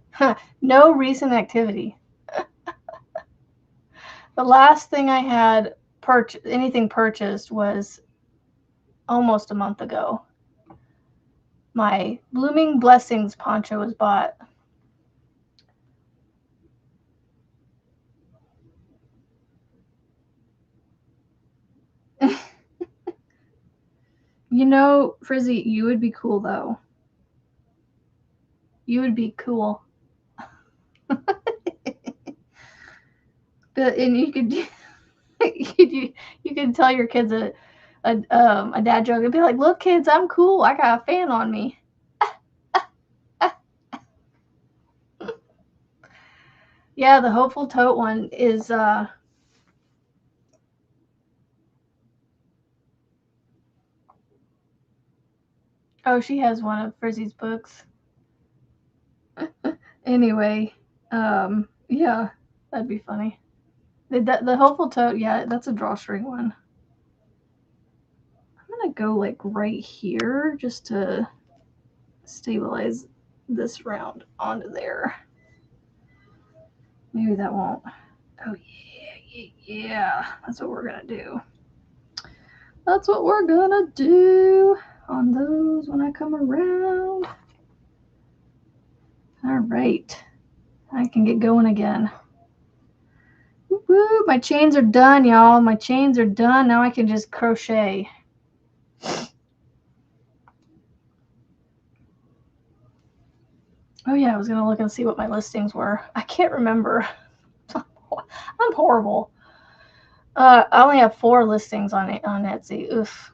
Speaker 1: No recent activity. The last thing I had anything purchased was almost a month ago. My Blooming Blessings poncho was bought. You know, Frizzy, you would be cool though. You would be cool. And you could you could tell your kids a dad joke and be like, "Look, kids, I'm cool. I got a fan on me." Yeah, the Hopeful Tote one is oh, she has one of Frizzy's books. Anyway, yeah, that'd be funny. The Hopeful Tote, yeah, that's a drawstring one. I'm gonna go like right here just to stabilize this round onto there. Maybe that won't. Oh yeah. That's what we're gonna do. That's what we're gonna do on those when I come around. All right. I can get going again. Woo, my chains are done, y'all. My chains are done. Now I can just crochet. Oh yeah, I was gonna look and see what my listings were. I can't remember. I'm horrible. I only have 4 listings on Etsy. Oof.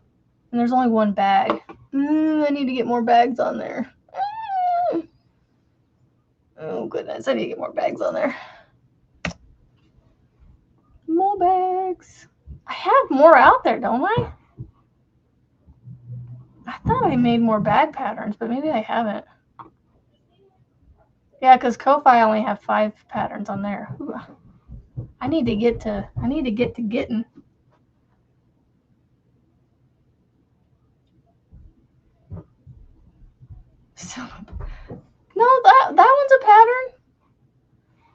Speaker 1: And there's only 1 bag. I need to get more bags on there. Oh goodness, I need to get more bags on there. More bags. I have more out there, don't I? I thought I made more bag patterns, but maybe I haven't. Yeah, because Ko-Fi only have 5 patterns on there. Ooh. I need to get to getting. So, no, that one's a pattern.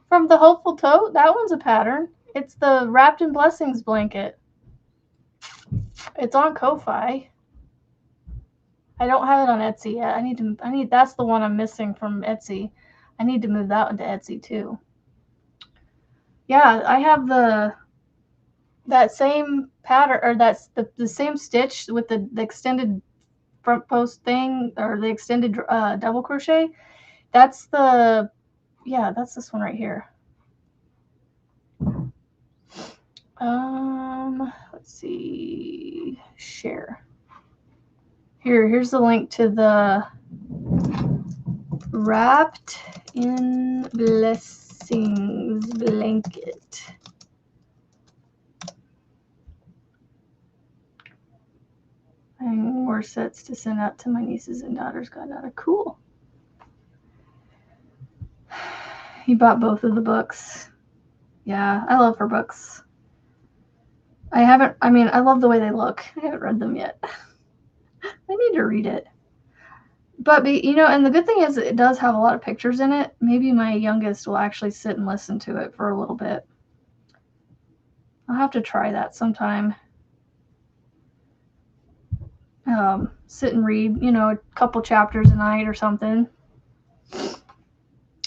Speaker 1: From the Hopeful Tote, that one's a pattern. It's the Wrapped in Blessings blanket. It's on Ko-Fi. I don't have it on Etsy yet. I need that's the one I'm missing from Etsy. I need to move that one to Etsy too. Yeah, I have that same pattern, or that's the same stitch with the extended front post thing, or the extended double crochet. That's that's this one right here. Let's see, share. Here's the link to the Wrapped in Blessings blanket. And more sets to send out to my nieces and daughters. Got out of cool. He bought both of the books. Yeah, I love her books. I love the way they look. I haven't read them yet. I need to read it. But, and the good thing is it does have a lot of pictures in it. Maybe my youngest will actually sit and listen to it for a little bit. I'll have to try that sometime. Sit and read, a couple chapters a night or something.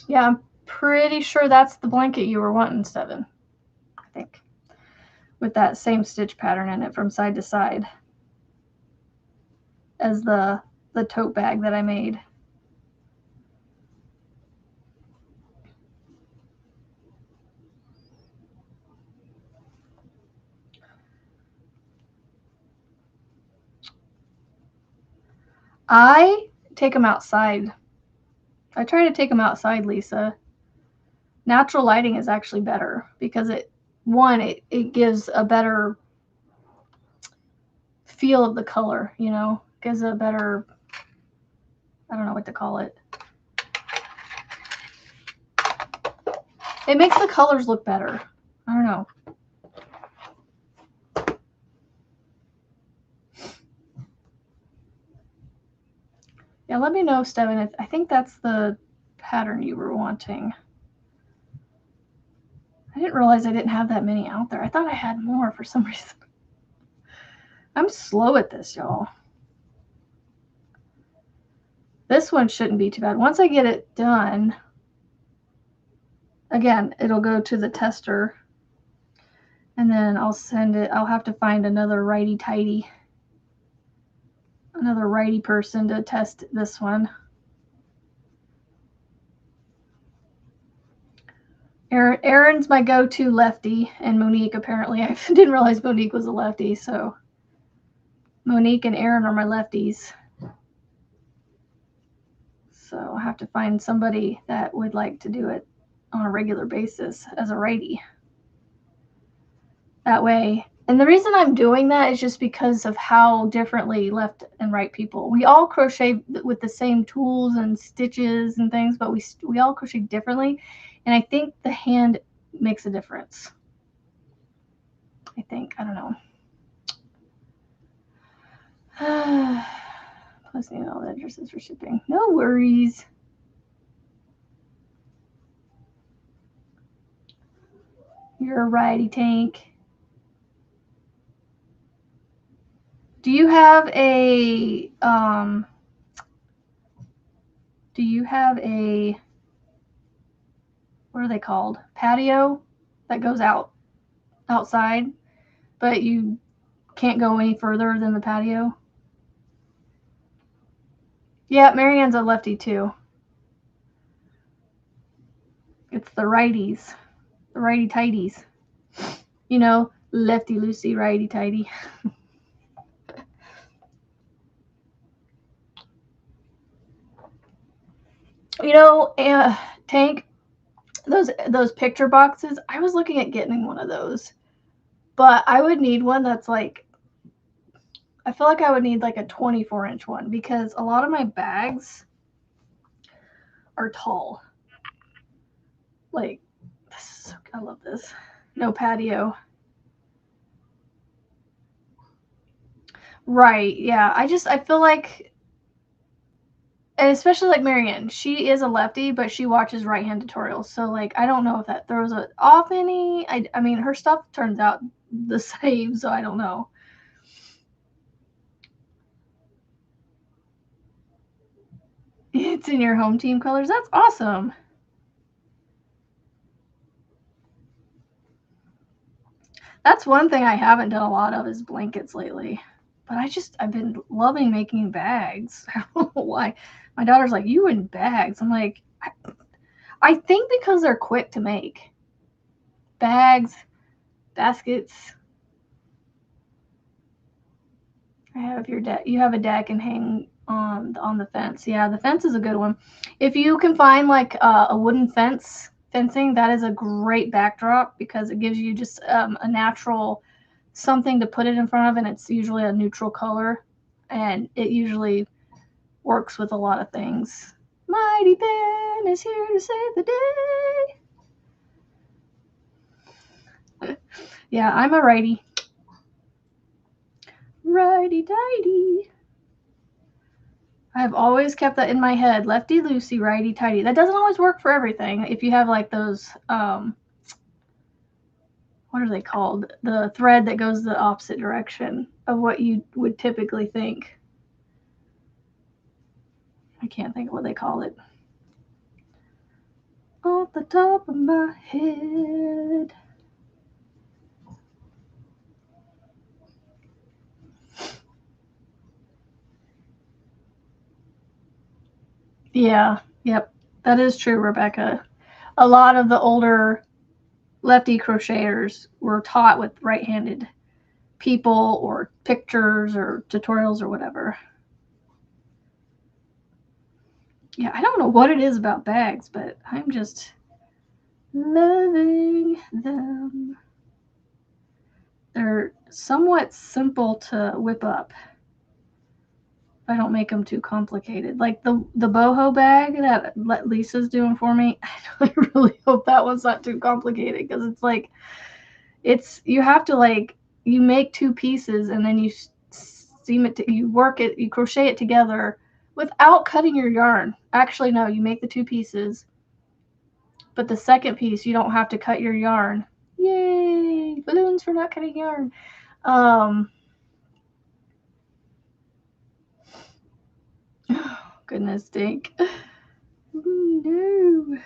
Speaker 1: Yeah, I'm pretty sure that's the blanket you were wanting, Steven. I think. With that same stitch pattern in it from side to side as the tote bag that I made. I take them outside. I try to take them outside, Lisa. Natural lighting is actually better because it gives a better feel of the color, gives a better, I don't know what to call it. It makes the colors look better. I don't know. Yeah, let me know, Steven. I think that's the pattern you were wanting. I didn't realize I didn't have that many out there. I thought I had more for some reason. I'm slow at this, y'all. This one shouldn't be too bad. Once I get it done, again, it'll go to the tester. And then I'll send it. I'll have to find another righty-tighty, another righty person to test this one. Erin's my go-to lefty, and Monique apparently. I didn't realize Monique was a lefty, so Monique and Erin are my lefties. So I'll have to find somebody that would like to do it on a regular basis as a righty. That way, and the reason I'm doing that is just because of how differently left and right people. We all crochet with the same tools and stitches and things, but we all crochet differently. And I think the hand makes a difference. I think. I don't know. Plus, need all the addresses for shipping. No worries. You're a righty tank. Do you have a what are they called? Patio that goes outside, but you can't go any further than the patio? Yeah, Marianne's a lefty too. It's the righties, the righty tighties. You know, lefty loosey, righty tighty. You know, Tank, those picture boxes, I was looking at getting one of those. But I would need one that's like, I feel like I would need like a 24-inch one because a lot of my bags are tall. Like, I love this. No patio. Right, yeah. I feel like, and especially like Marianne, she is a lefty, but she watches right-hand tutorials. So like, I don't know if that throws it off any. I mean, her stuff turns out the same, so I don't know. It's in your home team colors. That's awesome. That's one thing I haven't done a lot of is blankets lately. But I've been loving making bags. I don't know why. My daughter's like, you and bags. I'm like, I think because they're quick to make. Bags, baskets. I have your deck. You have a deck and hang on the fence. Yeah, the fence is a good one. If you can find like a wooden fencing, that is a great backdrop because it gives you just a natural something to put it in front of, and it's usually a neutral color, and it usually works with a lot of things. Mighty Ben is here to save the day. Yeah, I'm a righty. Righty-tighty. I've always kept that in my head. Lefty-loosey, righty-tighty. That doesn't always work for everything. If you have like those, what are they called? The thread that goes the opposite direction of what you would typically think. I can't think of what they call it. Off the top of my head. Yeah, yep. That is true, Rebecca. A lot of the older lefty crocheters were taught with right-handed people or pictures or tutorials or whatever. Yeah, I don't know what it is about bags, but I'm just loving them. They're somewhat simple to whip up. I don't make them too complicated. Like the boho bag that Lisa's doing for me, I really hope that one's not too complicated, because it's like, you have to, like, you make 2 pieces and then you seam it, you work it, you crochet it together without cutting your yarn. Actually, no, you make the 2 pieces, but the second piece you don't have to cut your yarn. Yay! Balloons for not cutting yarn. Goodness sake. No.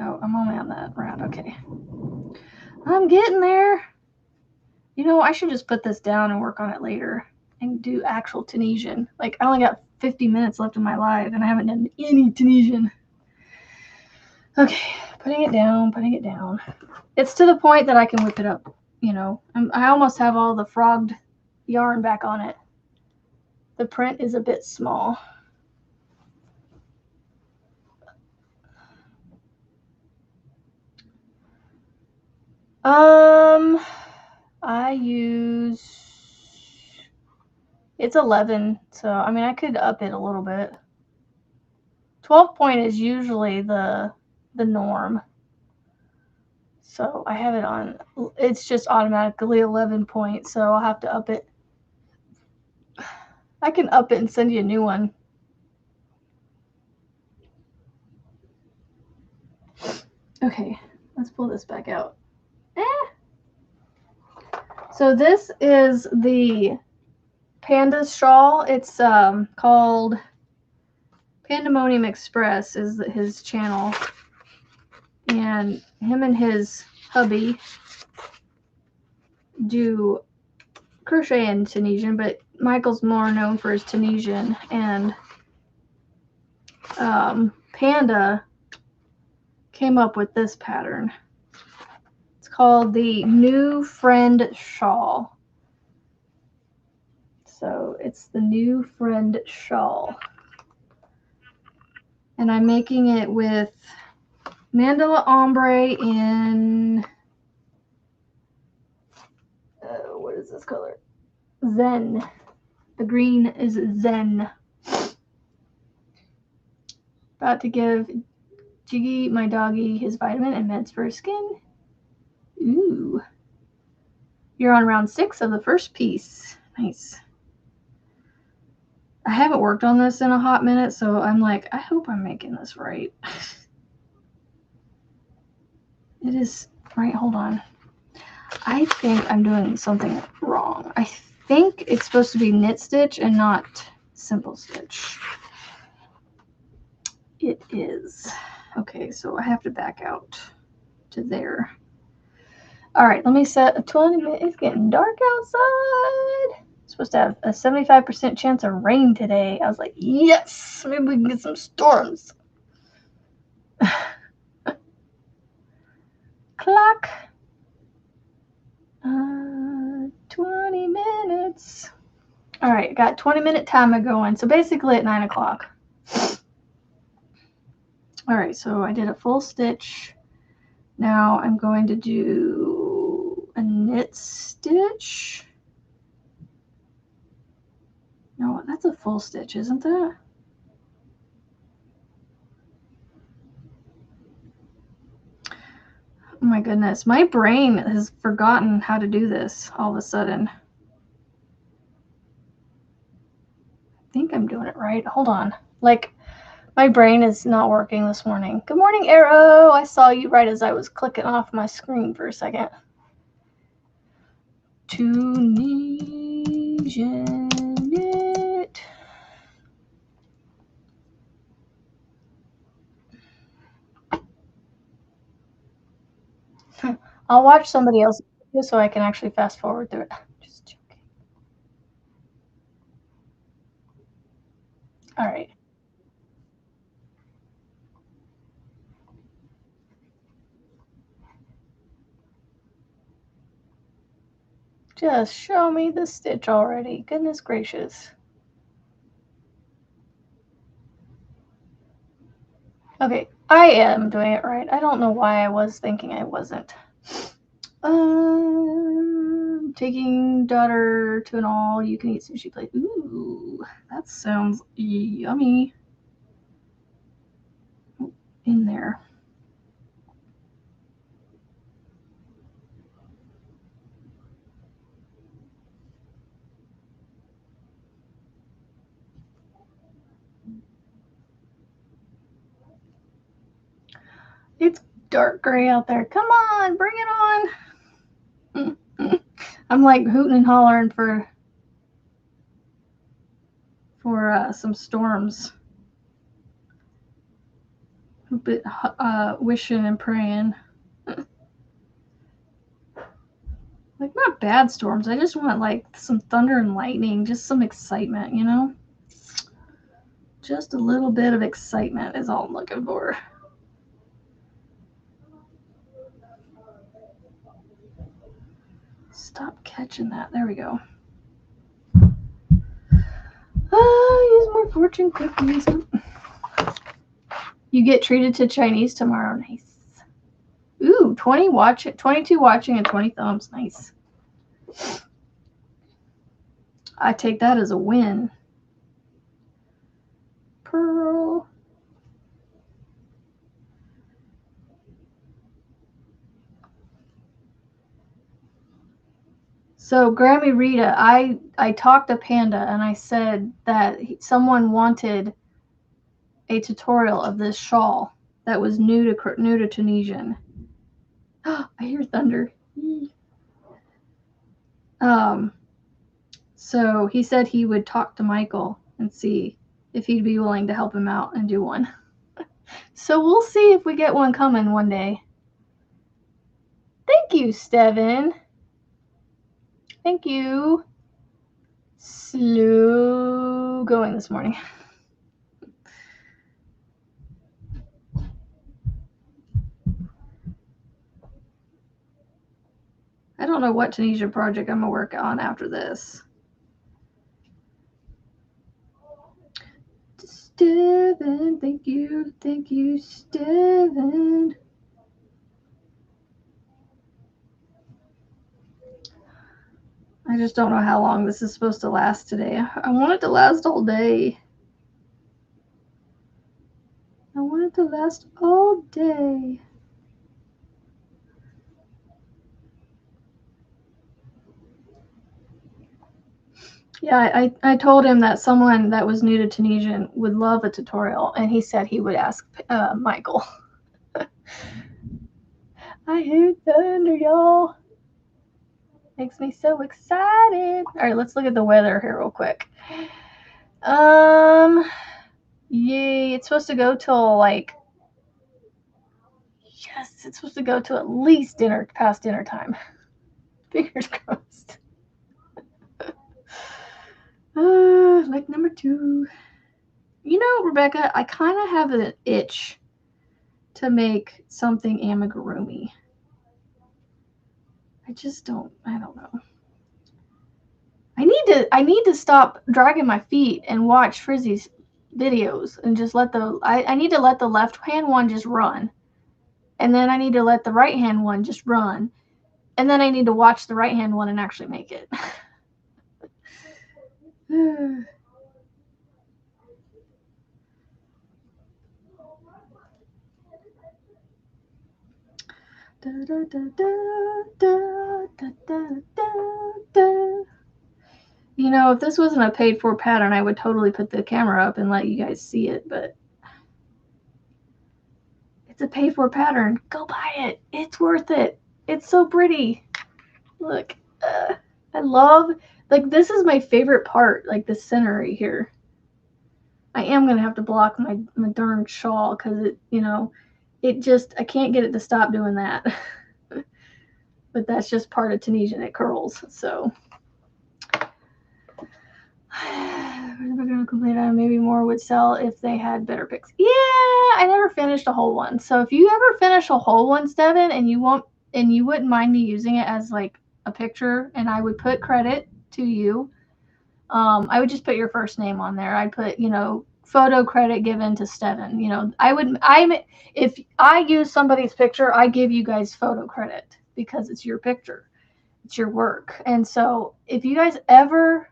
Speaker 1: Oh, I'm only on that round. Okay. I'm getting there. You know, I should just put this down and work on it later and do actual Tunisian. Like, I only got 50 minutes left in my life and I haven't done any Tunisian. Okay, putting it down, putting it down. It's to the point that I can whip it up, you know. I almost have all the frogged yarn back on it. The print is a bit small. I use, it's 11, so I mean I could up it a little bit. 12 point is usually the norm. So I have it on, it's just automatically 11 point, so I'll have to up it. I can up it and send you a new one. Okay, let's pull this back out. So this is the Panda shawl. It's called Pandemonium Express is his channel. And him and his hubby do crochet in Tunisian, but Michael's more known for his Tunisian. And Panda came up with this pattern. It's called the New Friend Shawl. So it's the New Friend Shawl. And I'm making it with Mandala Ombre in, what is this color? Zen. The green is Zen. About to give Jiggy, my doggy, his vitamin and meds for his skin. Ooh. You're on round 6 of the first piece. Nice. I haven't worked on this in a hot minute, so I'm like, I hope I'm making this right. It is right. Hold on. I think I'm doing something wrong. I think it's supposed to be knit stitch and not simple stitch. It is. Okay, so I have to back out to there. All right, let me set a 20 minute. It's getting dark outside. It's supposed to have a 75% chance of rain today. I was like, yes, maybe we can get some storms. Clock. 20 minutes. All right, got 20-minute timer going. So basically at 9 o'clock. All right, so I did a full stitch. Now I'm going to do a knit stitch. No, that's a full stitch, isn't that? Oh my goodness, my brain has forgotten how to do this all of a sudden. I think I'm doing it right. Hold on. Like, my brain is not working this morning. Good morning, Arrow. I saw you right as I was clicking off my screen for a second. Tunisian knit. I'll watch somebody else so I can actually fast forward through it. Just joking. All right. Just show me the stitch already. Goodness gracious. Okay, I am doing it right. I don't know why I was thinking I wasn't. Taking daughter to an all-you-can-eat sushi place. Ooh, that sounds yummy. In there. It's dark gray out there. Come on, bring it on. I'm like hooting and hollering for some storms. But wishing and praying. Like, not bad storms. I just want like some thunder and lightning, just some excitement, you know? Just a little bit of excitement is all I'm looking for. Stop catching that. There we go. Use more fortune cookies. You get treated to Chinese tomorrow. Nice. Ooh, 22 watching and 20 thumbs. Nice. I take that as a win. Pearl. So Grammy Rita, I talked to Panda and I said that someone wanted a tutorial of this shawl that was new to Tunisian. I hear thunder. So he said he would talk to Michael and see if he'd be willing to help him out and do one. So we'll see if we get one coming one day. Thank you, Steven. Thank you. Slow going this morning. I don't know what Tunisian project I'm going to work on after this. Steven, thank you, Steven. I just don't know how long this is supposed to last today. I want it to last all day. I want it to last all day. Yeah, I told him that someone that was new to Tunisian would love a tutorial, and he said he would ask Michael. I hear thunder, y'all. Makes me so excited. All right, let's look at the weather here real quick. Yay, it's supposed to go till like, yes, it's supposed to go till at least past dinner time. Fingers crossed. Like number 2. You know, Rebecca, I kind of have an itch to make something amigurumi. I don't know. I need to stop dragging my feet and watch Frizzy's videos and just I need to let the left hand one just run. And then I need to let the right hand one just run. And then I need to watch the right hand one and actually make it. You know, if this wasn't a paid for pattern, I would totally put the camera up and let you guys see it, but it's a paid for pattern. Go buy it. It's worth it. It's so pretty. Look, I love, like, this is my favorite part, like the center right here. I am going to have to block my darn shawl because it, you know, I can't get it to stop doing that. But that's just part of Tunisian. It curls, so. Maybe more would sell if they had better picks. Yeah, I never finished a whole one. So if you ever finish a whole one, Steven, and you wouldn't mind me using it as like a picture, and I would put credit to you. I would just put your first name on there. I'd put, you know, photo credit given to Steven. You know, if I use somebody's picture, I give you guys photo credit because it's your picture. It's your work. And so if you guys ever,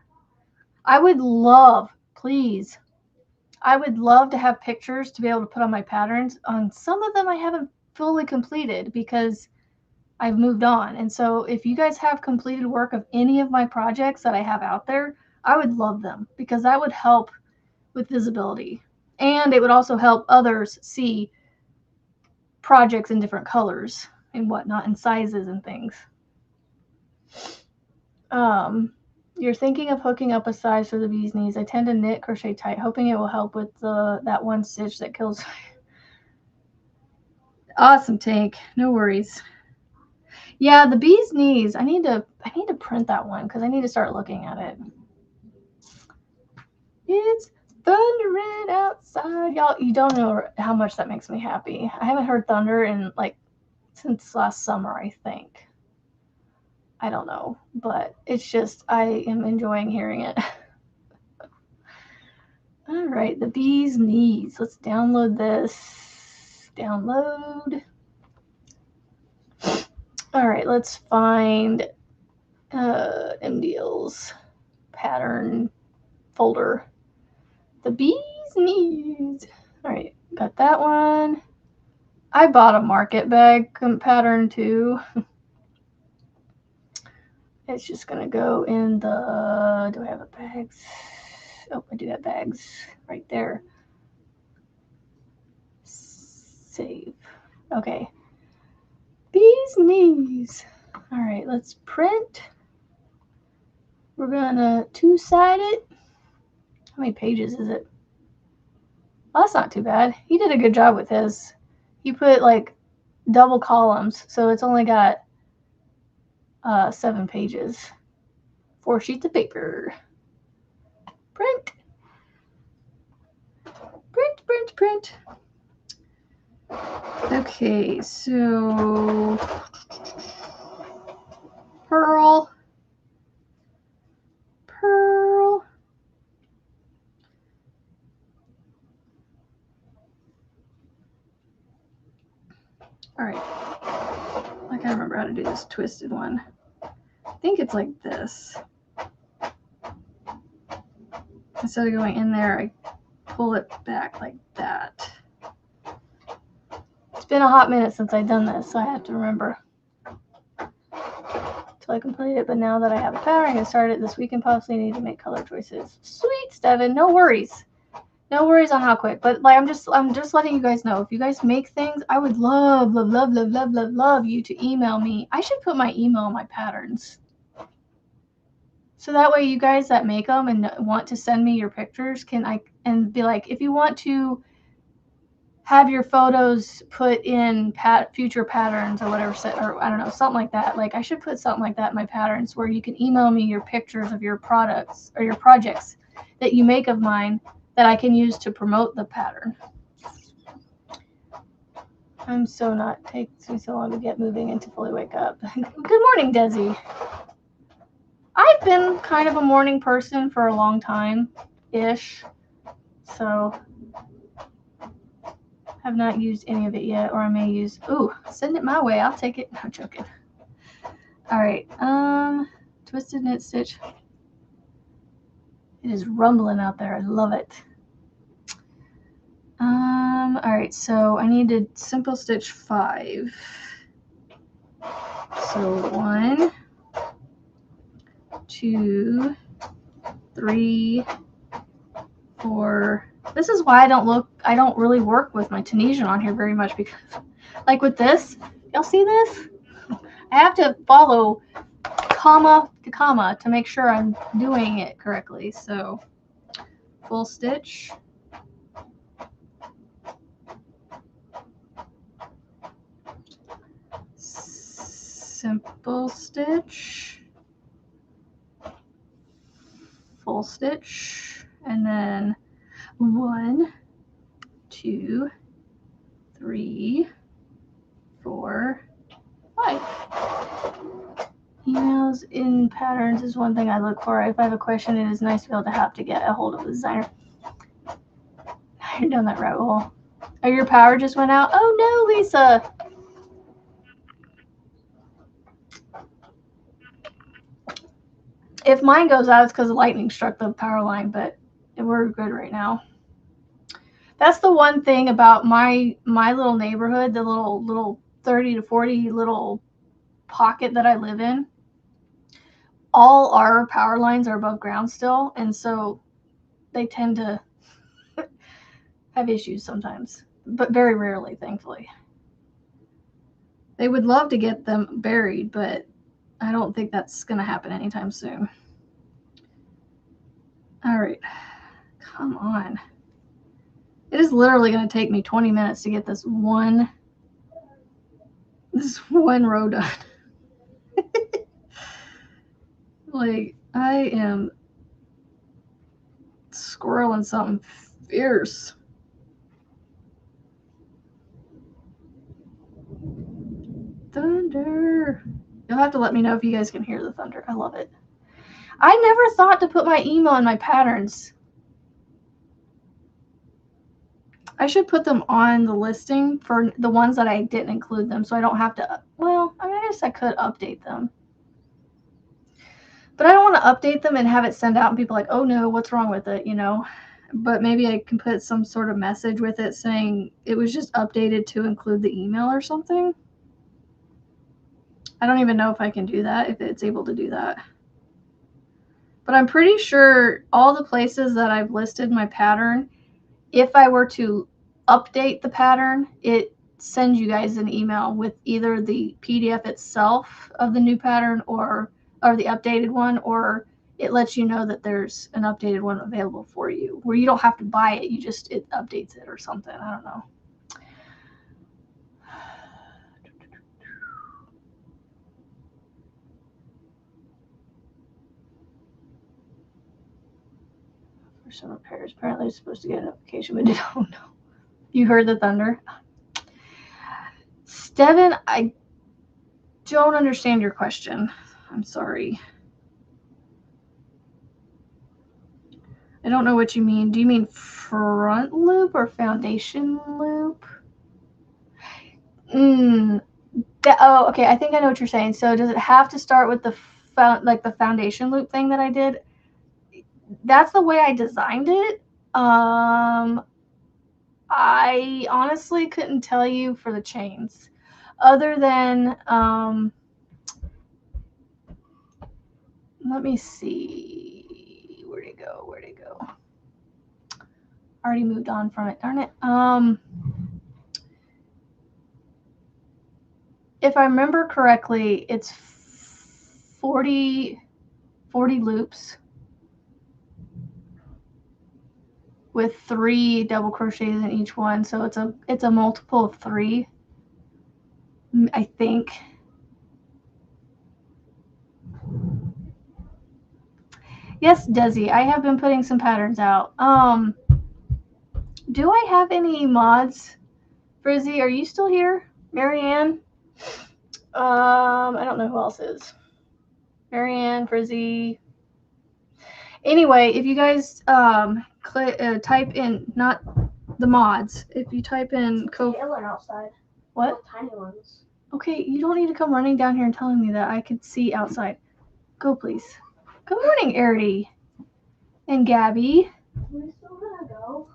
Speaker 1: I would love, please, I would love to have pictures to be able to put on my patterns. On some of them I haven't fully completed because I've moved on. And so if you guys have completed work of any of my projects that I have out there, I would love them because that would help with visibility. And it would also help others see projects in different colors and whatnot and sizes and things. You're thinking of hooking up a size for the bee's knees. I tend to knit crochet tight, hoping it will help with that one stitch that kills. Awesome, Tank. No worries. Yeah, the bee's knees. I need to print that one because I need to start looking at it. It's thundering outside, y'all. You don't know how much that makes me happy. I haven't heard thunder in like since last summer, I think. I don't know, but it's just I am enjoying hearing it. All right, the bee's knees. Let's download this. Download. All right, let's find MDL's pattern folder. The bee's knees. All right, got that one. I bought a market bag pattern too. It's just gonna go in the, do I have a bags? Oh, I do have bags right there. Save. Okay. Bee's knees. All right, let's print. We're gonna two-side it. How many pages is it? Well, that's not too bad. He did a good job with his. He put like double columns, so it's only got 7 pages. 4 sheets of paper. Print. Print, print, print. Okay, so purl. All right. I gotta remember how to do this twisted one. I think it's like this. Instead of going in there, I pull it back like that. It's been a hot minute since I've done this, so I have to remember till I complete it. But now that I have a pattern, I can start it this week and possibly need to make color choices. Sweet, Steven. No worries. No worries on how quick. But like I'm just letting you guys know. If you guys make things, I would love you to email me. I should put my email in my patterns. So that way you guys that make them and want to send me your pictures and be like, if you want to have your photos put in future patterns or whatever, or I don't know, something like that. Like I should put something like that in my patterns where you can email me your pictures of your products or your projects that you make of mine that I can use to promote the pattern. I'm so not, takes me so long to get moving and to fully wake up. Good morning, Desi. I've been kind of a morning person for a long time-ish, so have not used any of it yet, or I may use, ooh, send it my way, I'll take it. No, I'm joking. All right, twisted knit stitch. It is rumbling out there, I love it. All right, so I needed simple stitch 5. So 1, 2, 3, 4. This is why I don't really work with my Tunisian on here very much, because like with this, y'all see this? I have to follow comma to comma to make sure I'm doing it correctly. So full stitch. Simple stitch. Full stitch. And then 1, 2, 3, 4, 5. Emails in patterns is one thing I look for. If I have a question, it is nice to be able to have to get a hold of a designer. You're down that rabbit hole. Oh, your power just went out? Oh no, Lisa. If mine goes out, it's because the lightning struck the power line, but we're good right now. That's the one thing about my little neighborhood, the little 30 to 40 little pocket that I live in. All our power lines are above ground still, and so they tend to have issues sometimes, but very rarely, thankfully. They would love to get them buried, but I don't think that's going to happen anytime soon. All right. Come on. It is literally going to take me 20 minutes to get this one row done. Like, I am squirreling something fierce. Thunder. You'll have to let me know if you guys can hear the thunder. I love it. I never thought to put my email in my patterns. I should put them on the listing for the ones that I didn't include them, so I don't have to, well, I mean, I guess I could update them. But I don't want to update them and have it send out and people like, oh no, what's wrong with it, you know? But maybe I can put some sort of message with it saying it was just updated to include the email or something. I don't even know if I can do that, if it's able to do that. But I'm pretty sure all the places that I've listed my pattern, if I were to update the pattern, it sends you guys an email with either the PDF itself of the new pattern or the updated one, or it lets you know that there's an updated one available for you where you don't have to buy it. You just, it updates it or something. I don't know. For some repairs, apparently it's supposed to get a notification, but I don't know. You heard the thunder? Steven, I don't understand your question. I'm sorry. I don't know what you mean. Do you mean front loop or foundation loop? Oh, okay. I think I know what you're saying. So does it have to start with the foundation loop thing that I did? That's the way I designed it. I honestly couldn't tell you for the chains, other than let me see. Where'd it go? Where'd it go? Already moved on from it. Darn it. If I remember correctly, it's 40 loops with 3 double crochets in each one. So it's a multiple of 3, I think. Yes, Desi, I have been putting some patterns out. Do I have any mods? Frizzy, are you still here? Marianne? I don't know who else is. Marianne, Frizzy. Anyway, if you guys type in, not the mods, if you type in
Speaker 2: outside.
Speaker 1: What?
Speaker 2: Tiny ones.
Speaker 1: Okay, you don't need to come running down here and telling me that. I could see outside. Go, please. Good morning, Arity and Gabby.
Speaker 2: We're still gonna go.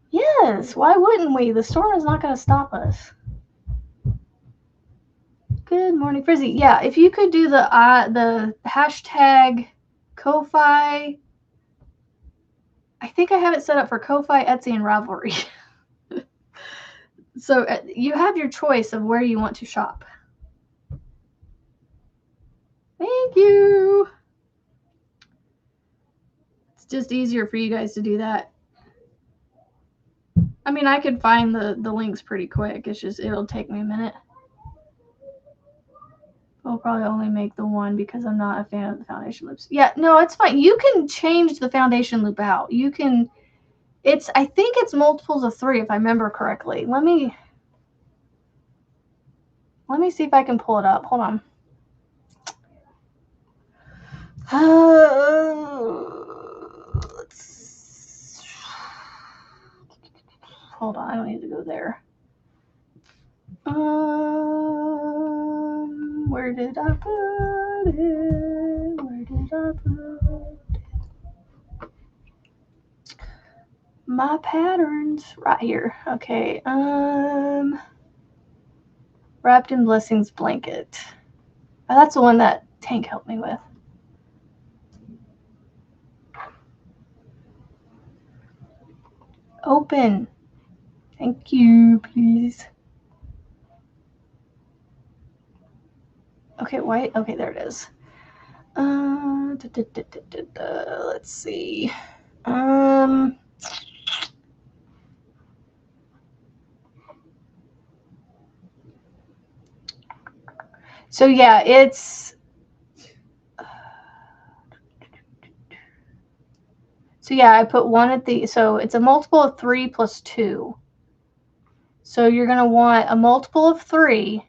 Speaker 1: Yes, why wouldn't we? The storm is not going to stop us. Good morning, Frizzy. Yeah, if you could do the hashtag Ko-Fi. I think I have it set up for Ko-Fi, Etsy, and Ravelry. So you have your choice of where you want to shop. Thank you. It's just easier for you guys to do that. I mean, I could find the links pretty quick. It's just, it'll take me a minute. I'll probably only make the one because I'm not a fan of the foundation loops. Yeah, no, it's fine. You can change the foundation loop out. You can, I think it's multiples of 3 if I remember correctly. Let me see if I can pull it up. Hold on. Hold on, I don't need to go there. Where did I put it? Where did I put my patterns right here. Okay, Wrapped in Blessings blanket. Oh, that's the one that Tank helped me with. Open. Thank you, please. Okay, white. Okay, there it is. Let's see. So yeah, it's. So yeah, I put one at the. So it's a multiple of 3 plus 2. So you're gonna want a multiple of 3.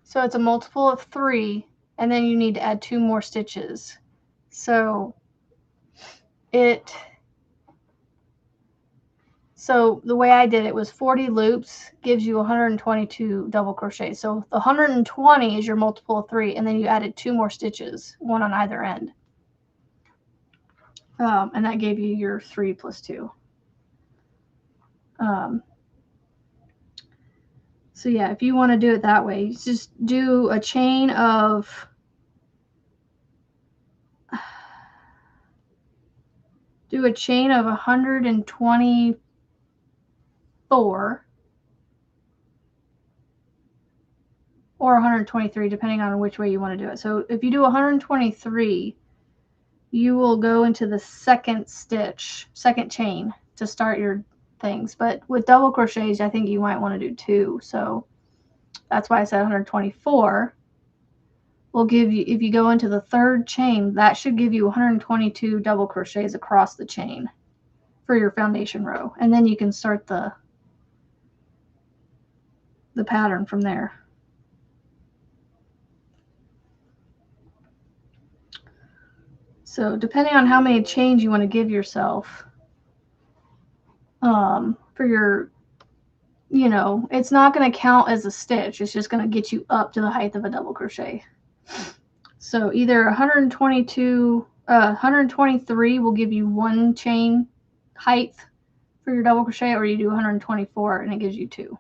Speaker 1: So it's a multiple of 3, and then you need to add 2 more stitches. So the way I did it was 40 loops gives you 122 double crochets. So the 120 is your multiple of 3, and then you added 2 more stitches, one on either end. And that gave you your 3 plus 2. So yeah, if you want to do it that way, you just do a chain of 124 or 123, depending on which way you want to do it. So if you do 123, you will go into the second chain to start your things. But with double crochets, I think you might want to do 2. So that's why I said 124 will give you, if you go into the third chain, that should give you 122 double crochets across the chain for your foundation row. And then you can start the pattern from there. So depending on how many chains you want to give yourself, for your, it's not going to count as a stitch. It's just going to get you up to the height of a double crochet. So either 123 will give you 1 chain height for your double crochet, or you do 124 and it gives you 2.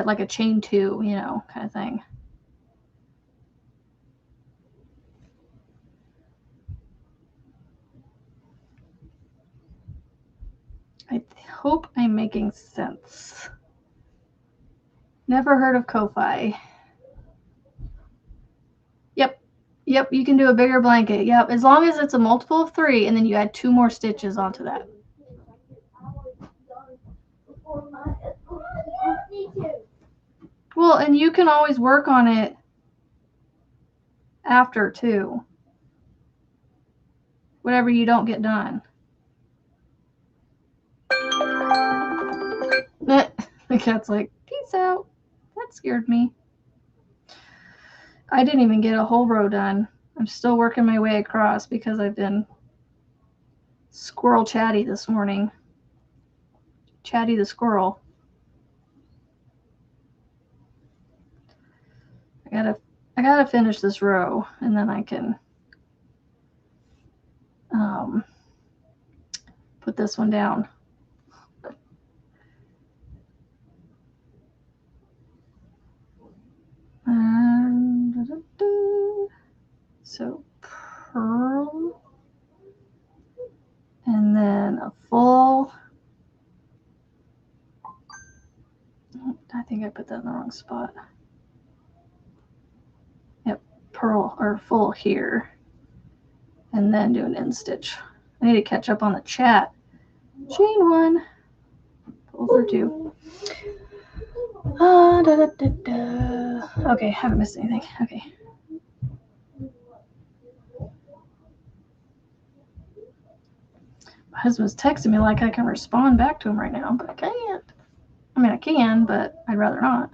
Speaker 1: Like a chain 2, kind of thing. I hope I'm making sense. Never heard of Ko-Fi. Yep, you can do a bigger blanket. Yep, as long as it's a multiple of 3, and then you add 2 more stitches onto that. Well, and you can always work on it after too. Whatever you don't get done. The cat's like, peace out. That scared me. I didn't even get a whole row done. I'm still working my way across because I've been squirrel chatty this morning. Chatty the squirrel. I gotta finish this row, and then I can put this one down. So purl, and then a full. I think I put that in the wrong spot. Yep, purl or full here, and then do an end stitch. I need to catch up on the chat. Chain 1, pull for 2. Okay, haven't missed anything. Okay. My husband's texting me like I can respond back to him right now, but I can't. I mean, I can, but I'd rather not.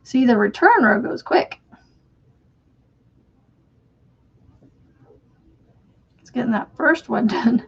Speaker 1: See, the return row goes quick. It's getting that first one done.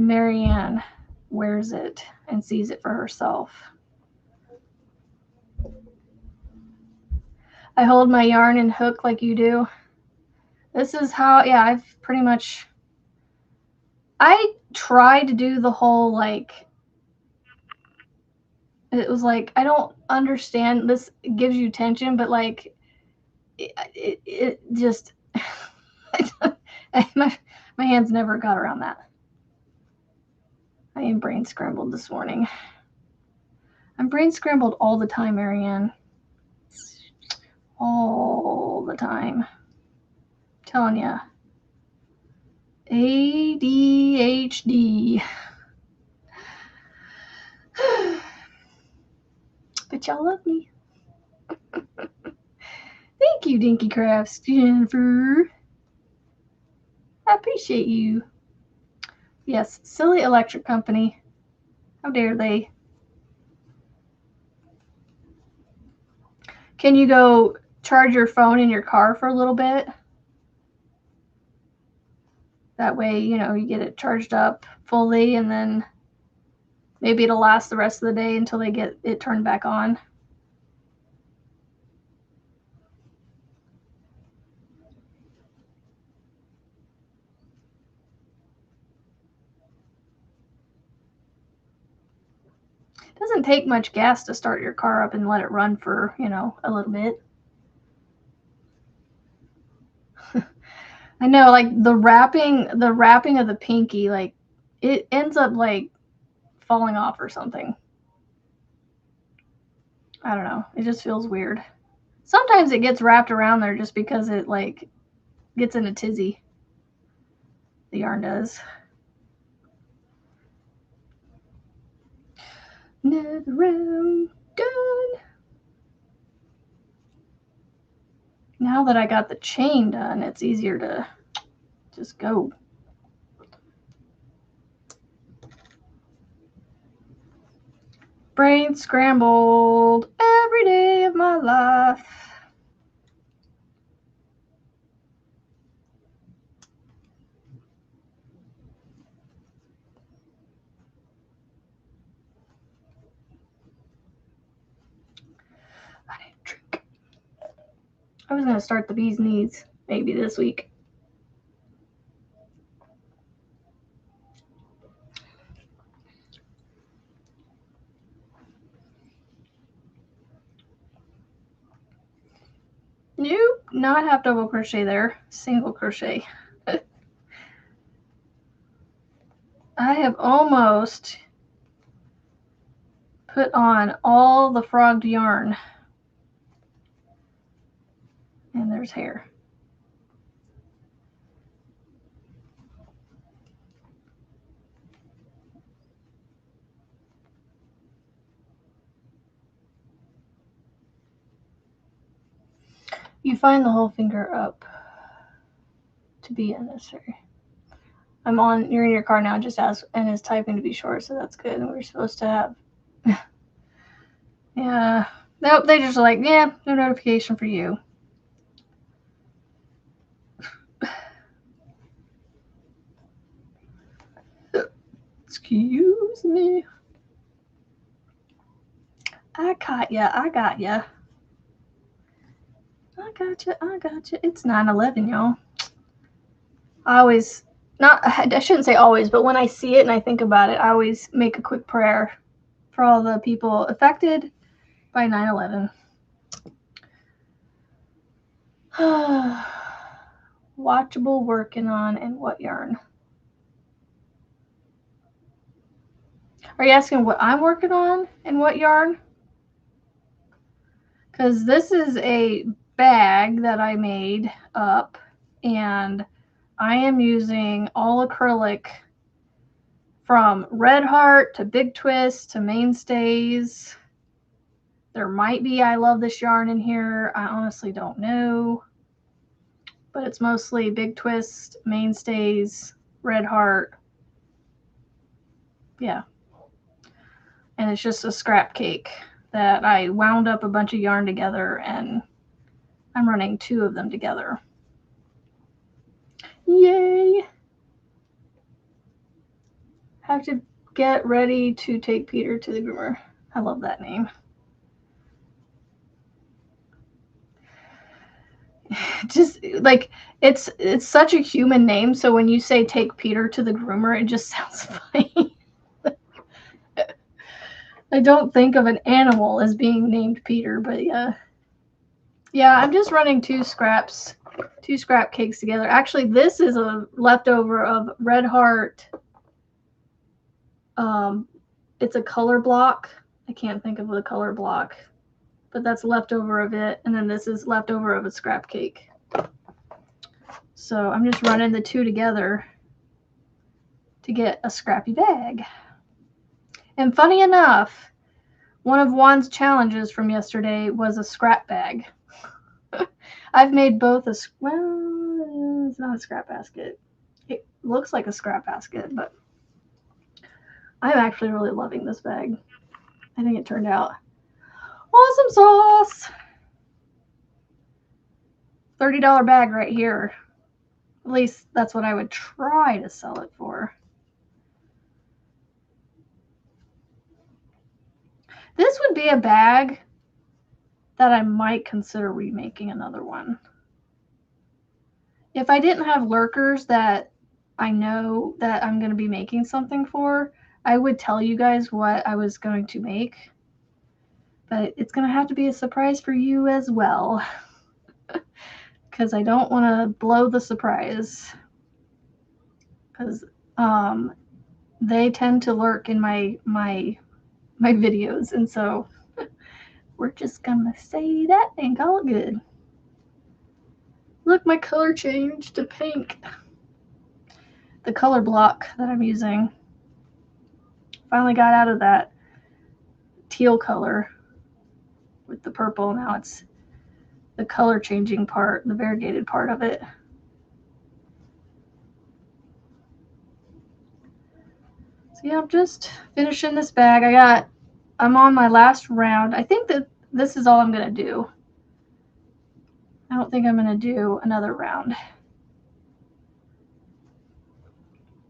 Speaker 1: Marianne wears it and sees it for herself. I hold my yarn and hook like you do. This is how, yeah, I've pretty much, I tried to do the whole, like, it was like, I don't understand, this gives you tension, but like, it just, my hands never got around that. I am brain scrambled this morning. I'm brain scrambled all the time, Marianne. All the time. I'm telling ya. ADHD. But y'all love me. Thank you, Dinky Crafts, Jennifer. I appreciate you. Yes, silly electric company. How dare they? Can you go charge your phone in your car for a little bit? That way, you know, you get it charged up fully, and then maybe it'll last the rest of the day until they get it turned back on. It doesn't take much gas to start your car up and let it run for, you know, a little bit. I know, like the wrapping of the pinky, like it ends up like falling off or something. I don't know. It just feels weird. Sometimes it gets wrapped around there just because it like gets in a tizzy. The yarn does. Another round done. Now that I got the chain done, it's easier to just go. Brain scrambled every day of my life. I need a drink. I was going to start the bee's knees maybe this week. Nope, not half double crochet there, single crochet. I have almost put on all the frogged yarn. And there's hair. You find the whole finger up to be unnecessary. You're in your car now, just ask, and is typing to be short, so that's good. And we're supposed to have, yeah. Nope, they just like, yeah, no notification for you. Excuse me. I caught ya. I got ya. I got you. I got you. It's 9/11, y'all. I shouldn't say always, but when I see it and I think about it, I always make a quick prayer for all the people affected by 9/11. Watchable working on and what yarn? Are you asking what I'm working on and what yarn? Because this is a bag that I made up, and I am using all acrylic from Red Heart to Big Twist to Mainstays. There might be I Love This Yarn in here. I honestly don't know. But it's mostly Big Twist, Mainstays, Red Heart. Yeah. And it's just a scrap cake that I wound up a bunch of yarn together, and I'm running 2 of them together. Yay! Have to get ready to take Peter to the groomer. I love that name. Just like it's such a human name, so when you say take Peter to the groomer, it just sounds funny. I don't think of an animal as being named Peter, but yeah. Yeah, I'm just running two scrap cakes together. Actually, this is a leftover of Red Heart. It's a color block. I can't think of the color block, but that's leftover of it. And then this is leftover of a scrap cake. So I'm just running the two together to get a scrappy bag. And funny enough, one of Juan's challenges from yesterday was a scrap bag. I've made both well, it's not a scrap basket. It looks like a scrap basket, but I'm actually really loving this bag. I think it turned out awesome sauce. $30 bag right here. At least that's what I would try to sell it for. This would be a bag that I might consider remaking another one. If I didn't have lurkers that I know that I'm going to be making something for, I would tell you guys what I was going to make. But it's going to have to be a surprise for you as well. Because I don't want to blow the surprise. Because they tend to lurk in my videos. And so we're just going to say that and call it good. Look, my color changed to pink. The color block that I'm using finally got out of that teal color with the purple. Now it's the color changing part, the variegated part of it. So yeah, I'm just finishing this bag. I'm on my last round. I think that this is all I'm going to do. I don't think I'm going to do another round.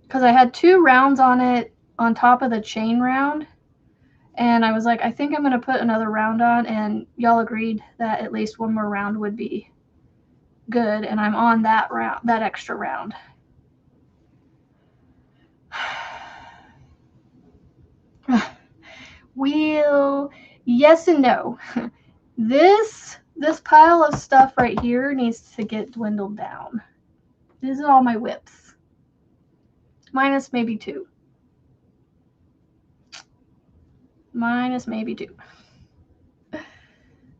Speaker 1: Because I had 2 rounds on it on top of the chain round. And I was like, I think I'm going to put another round on. And y'all agreed that at least one more round would be good. And I'm on that round, that extra round. Well, yes and no. This pile of stuff right here needs to get dwindled down. This is all my whips. Minus maybe 2. Minus maybe 2.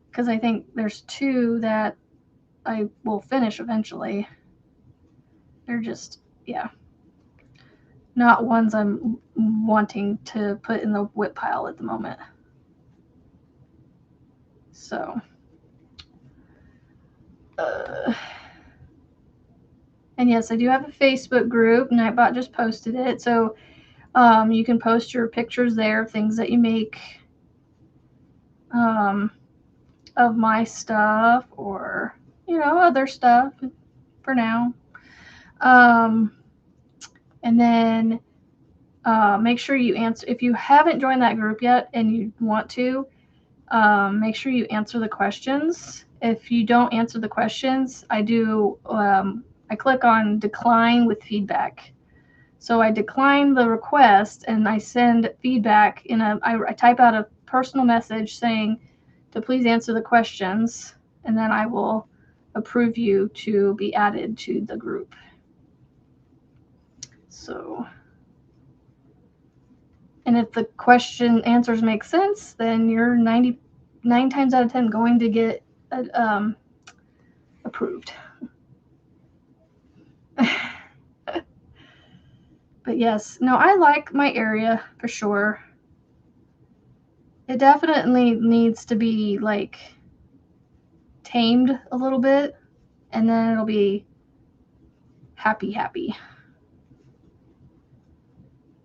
Speaker 1: Because I think there's 2 that I will finish eventually. They're just, yeah. Not ones I'm wanting to put in the whip pile at the moment. So. And yes, I do have a Facebook group. Nightbot just posted it. So you can post your pictures there, things that you make of my stuff or, other stuff for now. And then make sure you answer. If you haven't joined that group yet and you want to, make sure you answer the questions. If you don't answer the questions, I click on decline with feedback. So I decline the request and I send feedback I type out a personal message saying to please answer the questions, and then I will approve you to be added to the group. So, and if the question answers make sense, then you're 99 times out of 10 going to get approved. But yes, no, I like my area for sure. It definitely needs to be like tamed a little bit, and then it'll be happy.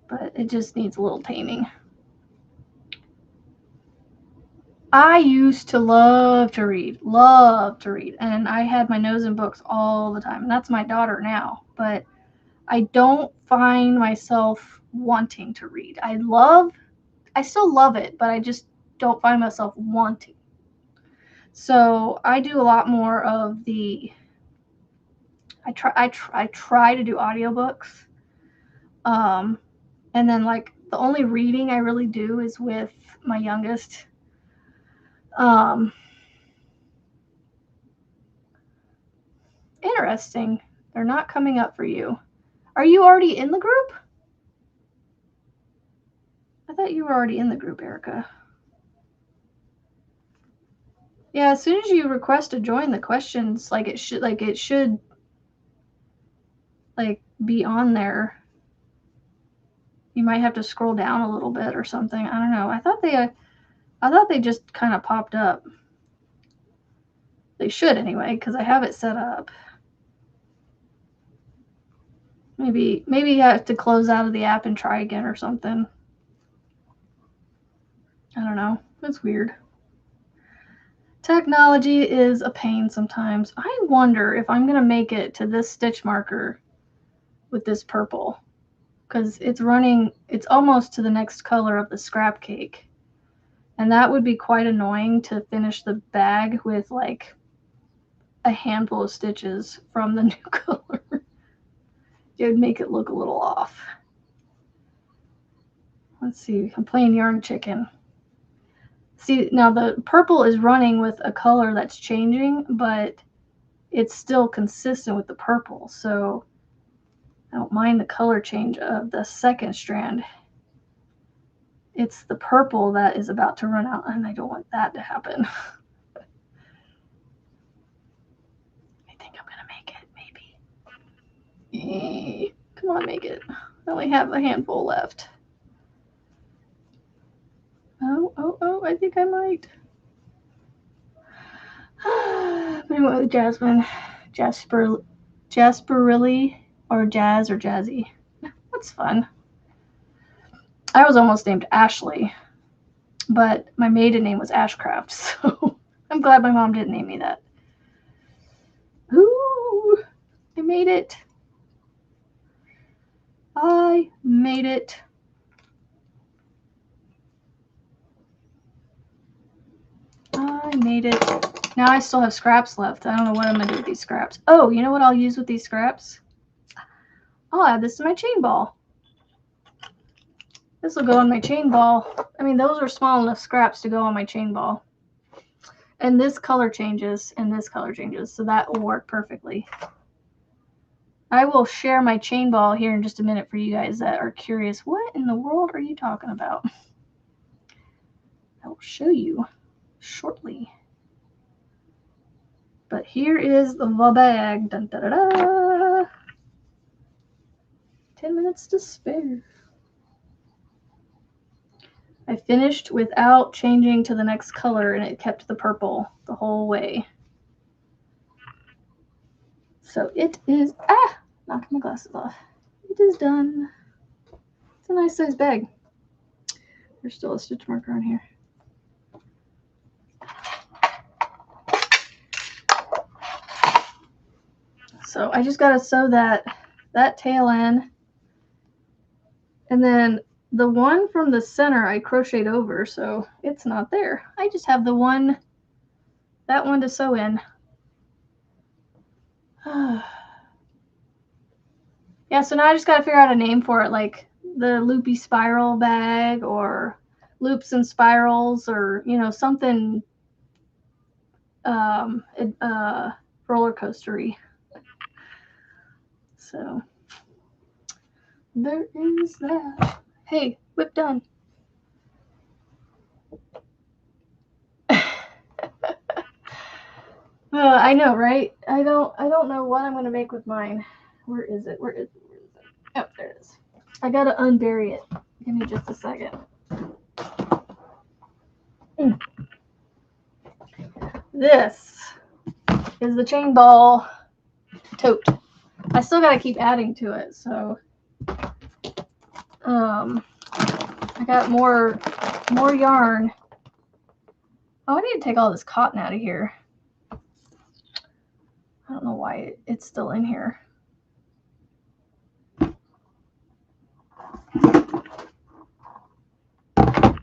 Speaker 1: But it just needs a little taming. I used to love to read, and I had my nose in books all the time, and that's my daughter now. But I don't find myself wanting to read. I still love it, but I just don't find myself wanting. So I do a lot more of the, I try to do audiobooks. And then like the only reading I really do is with my youngest. Interesting. They're not coming up for you. Are you already in the group? I thought you were already in the group, Erica. Yeah, as soon as you request to join, the questions it should be on there. You might have to scroll down a little bit or something. I don't know. I thought they just kind of popped up. They should anyway, because I have it set up. Maybe you have to close out of the app and try again or something. I don't know. It's weird. Technology is a pain sometimes. I wonder if I'm going to make it to this stitch marker with this purple, because it's almost to the next color of the scrap cake. And that would be quite annoying to finish the bag with like a handful of stitches from the new color. It would make it look a little off. Let's see, I'm playing Yarn Chicken. See, now the purple is running with a color that's changing, but it's still consistent with the purple. So I don't mind the color change of the second strand. It's the purple that is about to run out, and I don't want that to happen. I think I'm going to make it, maybe. Come on, make it. I only have a handful left. Oh, I think I might. I'm going to go with Jasmine. Jasperilli, or Jazz or Jazzy. That's fun. I was almost named Ashley, but my maiden name was Ashcraft, so I'm glad my mom didn't name me that. Ooh, I made it. I made it. I made it. Now I still have scraps left. I don't know what I'm going to do with these scraps. Oh, you know what I'll use with these scraps? I'll add this to my chain ball. This will go on my chain ball. I mean, those are small enough scraps to go on my chain ball. And this color changes, and this color changes, so that will work perfectly. I will share my chain ball here in just a minute for you guys that are curious. What in the world are you talking about? I will show you shortly. But here is the bag. Dun, da, da, da. 10 minutes to spare. I finished without changing to the next color, and it kept the purple the whole way. So it is, knocking my glasses off. It is done. It's a nice size bag. There's still a stitch marker on here. So I just got to sew that tail in. And then the one from the center I crocheted over, so it's not there. I just have that one to sew in. Yeah, so now I just got to figure out a name for it, like the loopy spiral bag or loops and spirals, or, you know, something roller coastery. So there is that. Hey, whip done. I know, right? I don't know what I'm gonna make with mine. Where is it? Oh, there it is. I gotta unbury it. Give me just a second. This is the chain ball tote. I still gotta keep adding to it, so I got more yarn. Oh, I need to take all this cotton out of here. I don't know why it's still in here.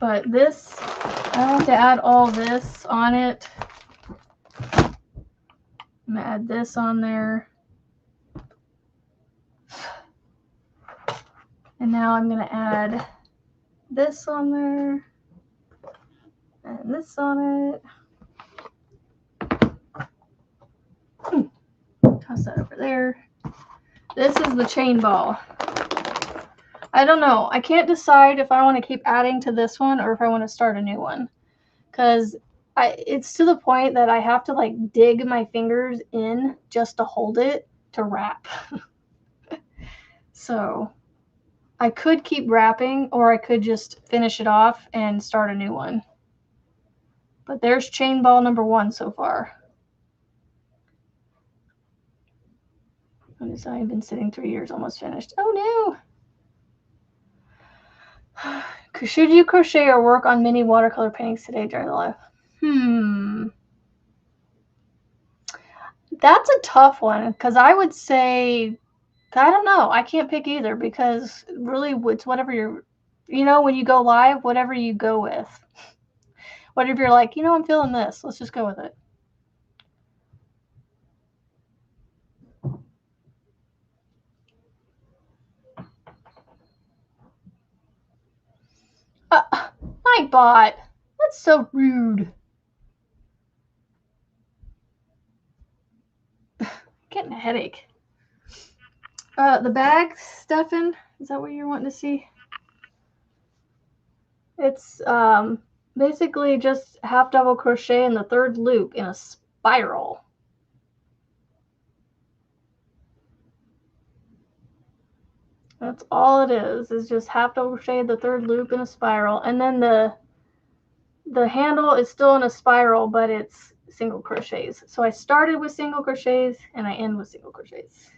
Speaker 1: But this, I have to add all this on it. I'm going to add this on there. And now I'm going to add this on there. And this on it. Toss that over there. This is the chain ball. I don't know. I can't decide if I want to keep adding to this one or if I want to start a new one. Because it's to the point that I have to like dig my fingers in just to hold it to wrap. So I could keep wrapping or I could just finish it off and start a new one. But there's chain ball number 1 so far. I've been sitting 3 years, almost finished. Oh no! Should you crochet or work on mini watercolor paintings today during the live? That's a tough one because I would say, I don't know. I can't pick either because really it's whatever you're, when you go live, whatever you go with. What if you're like, I'm feeling this. Let's just go with it. Nightbot. That's so rude. Getting a headache. The bag, Stefan, is that what you're wanting to see? It's basically just half double crochet in the 3rd loop in a spiral. That's all it is just half double crochet the 3rd loop in a spiral, and then the handle is still in a spiral, but it's single crochets. So I started with single crochets and I end with single crochets.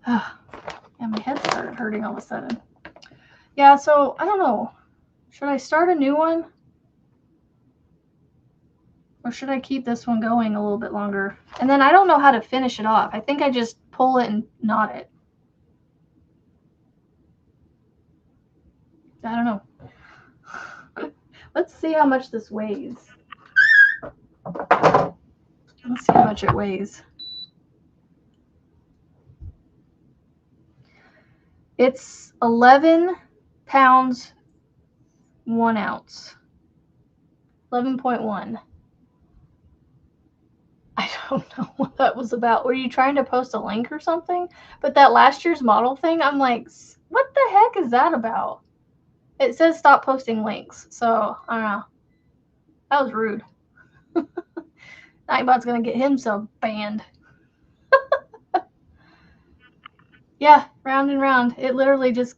Speaker 1: And my head started hurting all of a sudden. Yeah, so I don't know. Should I start a new one? Or should I keep this one going a little bit longer? And then I don't know how to finish it off. I think I just pull it and knot it. I don't know. Let's see how much this weighs. Let's see how much it weighs. It's 11 pounds, 1 ounce. 11.1. I don't know what that was about. Were you trying to post a link or something? But that last year's model thing, I'm like, what the heck is that about? It says stop posting links. So, I don't know. That was rude. Nightbot's going to get himself banned. Yeah, round and round. It literally just,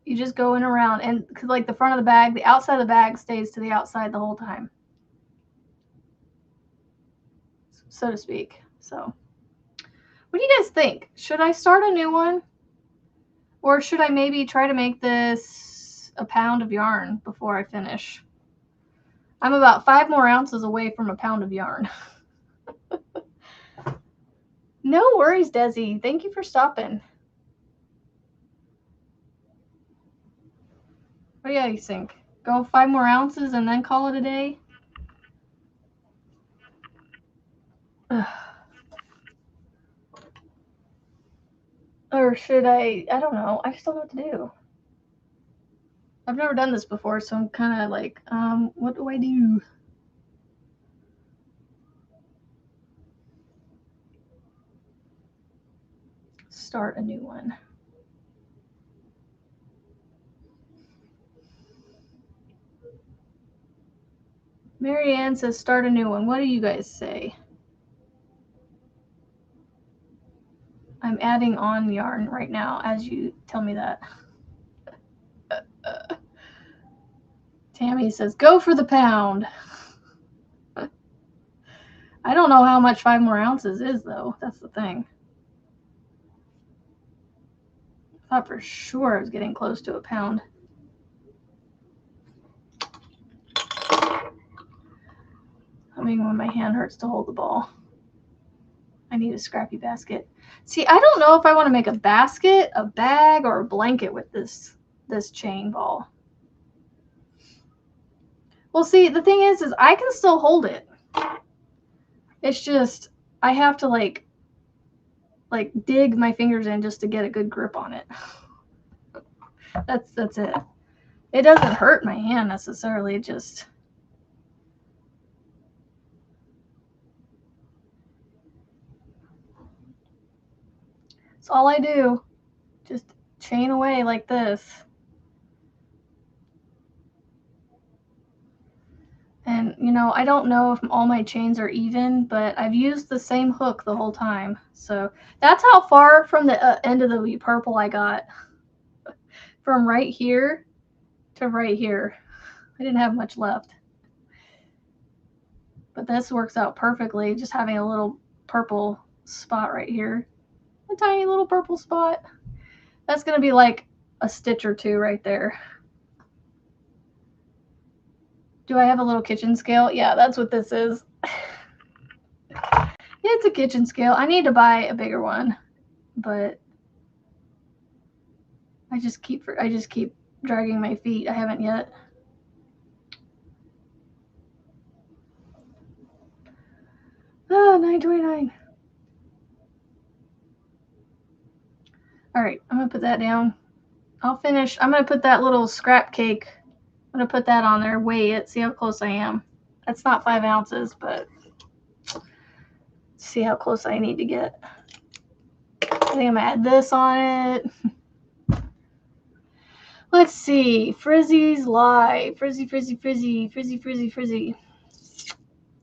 Speaker 1: you just go in around. And because like the front of the bag, the outside of the bag stays to the outside the whole time, so to speak. So what do you guys think? Should I start a new one? Or should I maybe try to make this a pound of yarn before I finish? I'm about 5 more ounces away from a pound of yarn. No worries, Desi. Thank you for stopping. What do you guys think? Go 5 more ounces and then call it a day? Or should I don't know. I just don't know what to do. I've never done this before, so I'm kind of like, what do I do? Start a new one. Marianne says start a new one. What do you guys say? I'm adding on yarn right now as you tell me that. Tammy says go for the pound. I don't know how much 5 more ounces is, though. That's the thing. I thought for sure I was getting close to a pound. I mean, when my hand hurts to hold the ball. I need a scrappy basket. See, I don't know if I want to make a basket, a bag, or a blanket with this chain ball. Well, see, the thing is I can still hold it. It's just I have to like dig my fingers in just to get a good grip on it. That's it. It doesn't hurt my hand necessarily. It just it's all I do. Just chain away like this. And, you know, I don't know if all my chains are even, but I've used the same hook the whole time. So that's how far from the end of the purple I got. From right here to right here. I didn't have much left. But this works out perfectly, just having a little purple spot right here. A tiny little purple spot. That's going to be like a stitch or two right there. Do I have a little kitchen scale? Yeah, that's what this is. It's a kitchen scale. I need to buy a bigger one, but I just keep dragging my feet. I haven't yet. Oh, 9:29. All right, I'm gonna put that down. I'll finish. I'm gonna put that little scrap cake. I'm gonna put that on there. Weigh it. See how close I am. That's not 5 ounces, but see how close I need to get. I think I'm gonna add this on it. Let's see. Frizzy's live. Frizzy.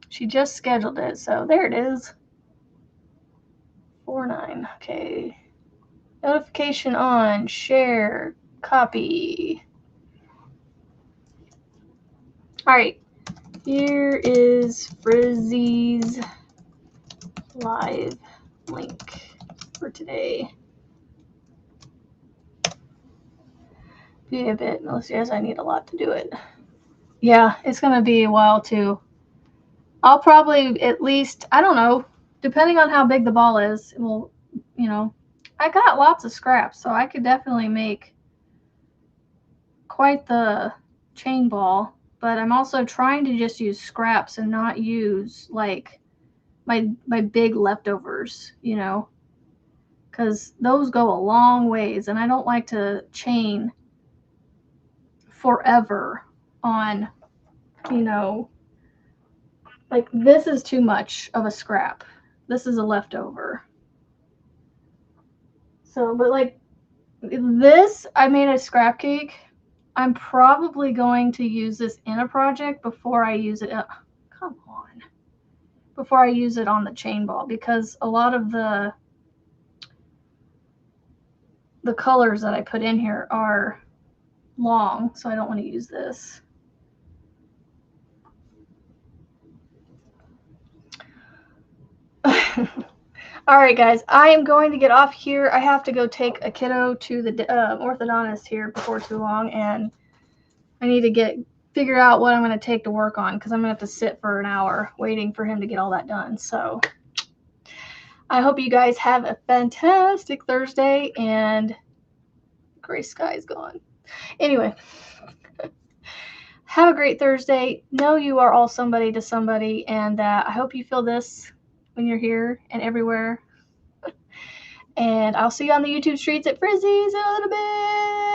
Speaker 1: She just scheduled it, so there it is. 4/9. Okay. Notification on. Share. Copy. Alright. Here is Frizzy's live link for today. Be a bit, as I need a lot to do it. Yeah, it's going to be a while too. I'll probably at least, I don't know, depending on how big the ball is, it will, you know, I got lots of scraps, so I could definitely make quite the chain ball, but I'm also trying to just use scraps and not use like my big leftovers, you know, because those go a long ways, and I don't like to chain forever on, you know, like this is too much of a scrap. This is a leftover. So, but like this, I made a scrap cake. I'm probably going to use this in a project before I use it. Come on. Before I use it on the chain ball, because a lot of the colors that I put in here are long, so I don't want to use this. All right, guys, I am going to get off here. I have to go take a kiddo to the orthodontist here before too long, and I need to figure out what I'm going to take to work on, because I'm going to have to sit for an hour waiting for him to get all that done. So I hope you guys have a fantastic Thursday, and gray sky is gone. Anyway, have a great Thursday. Know you are all somebody to somebody, and I hope you feel this when you're here and everywhere. And I'll see you on the YouTube streets at Frizzy's in a little bit.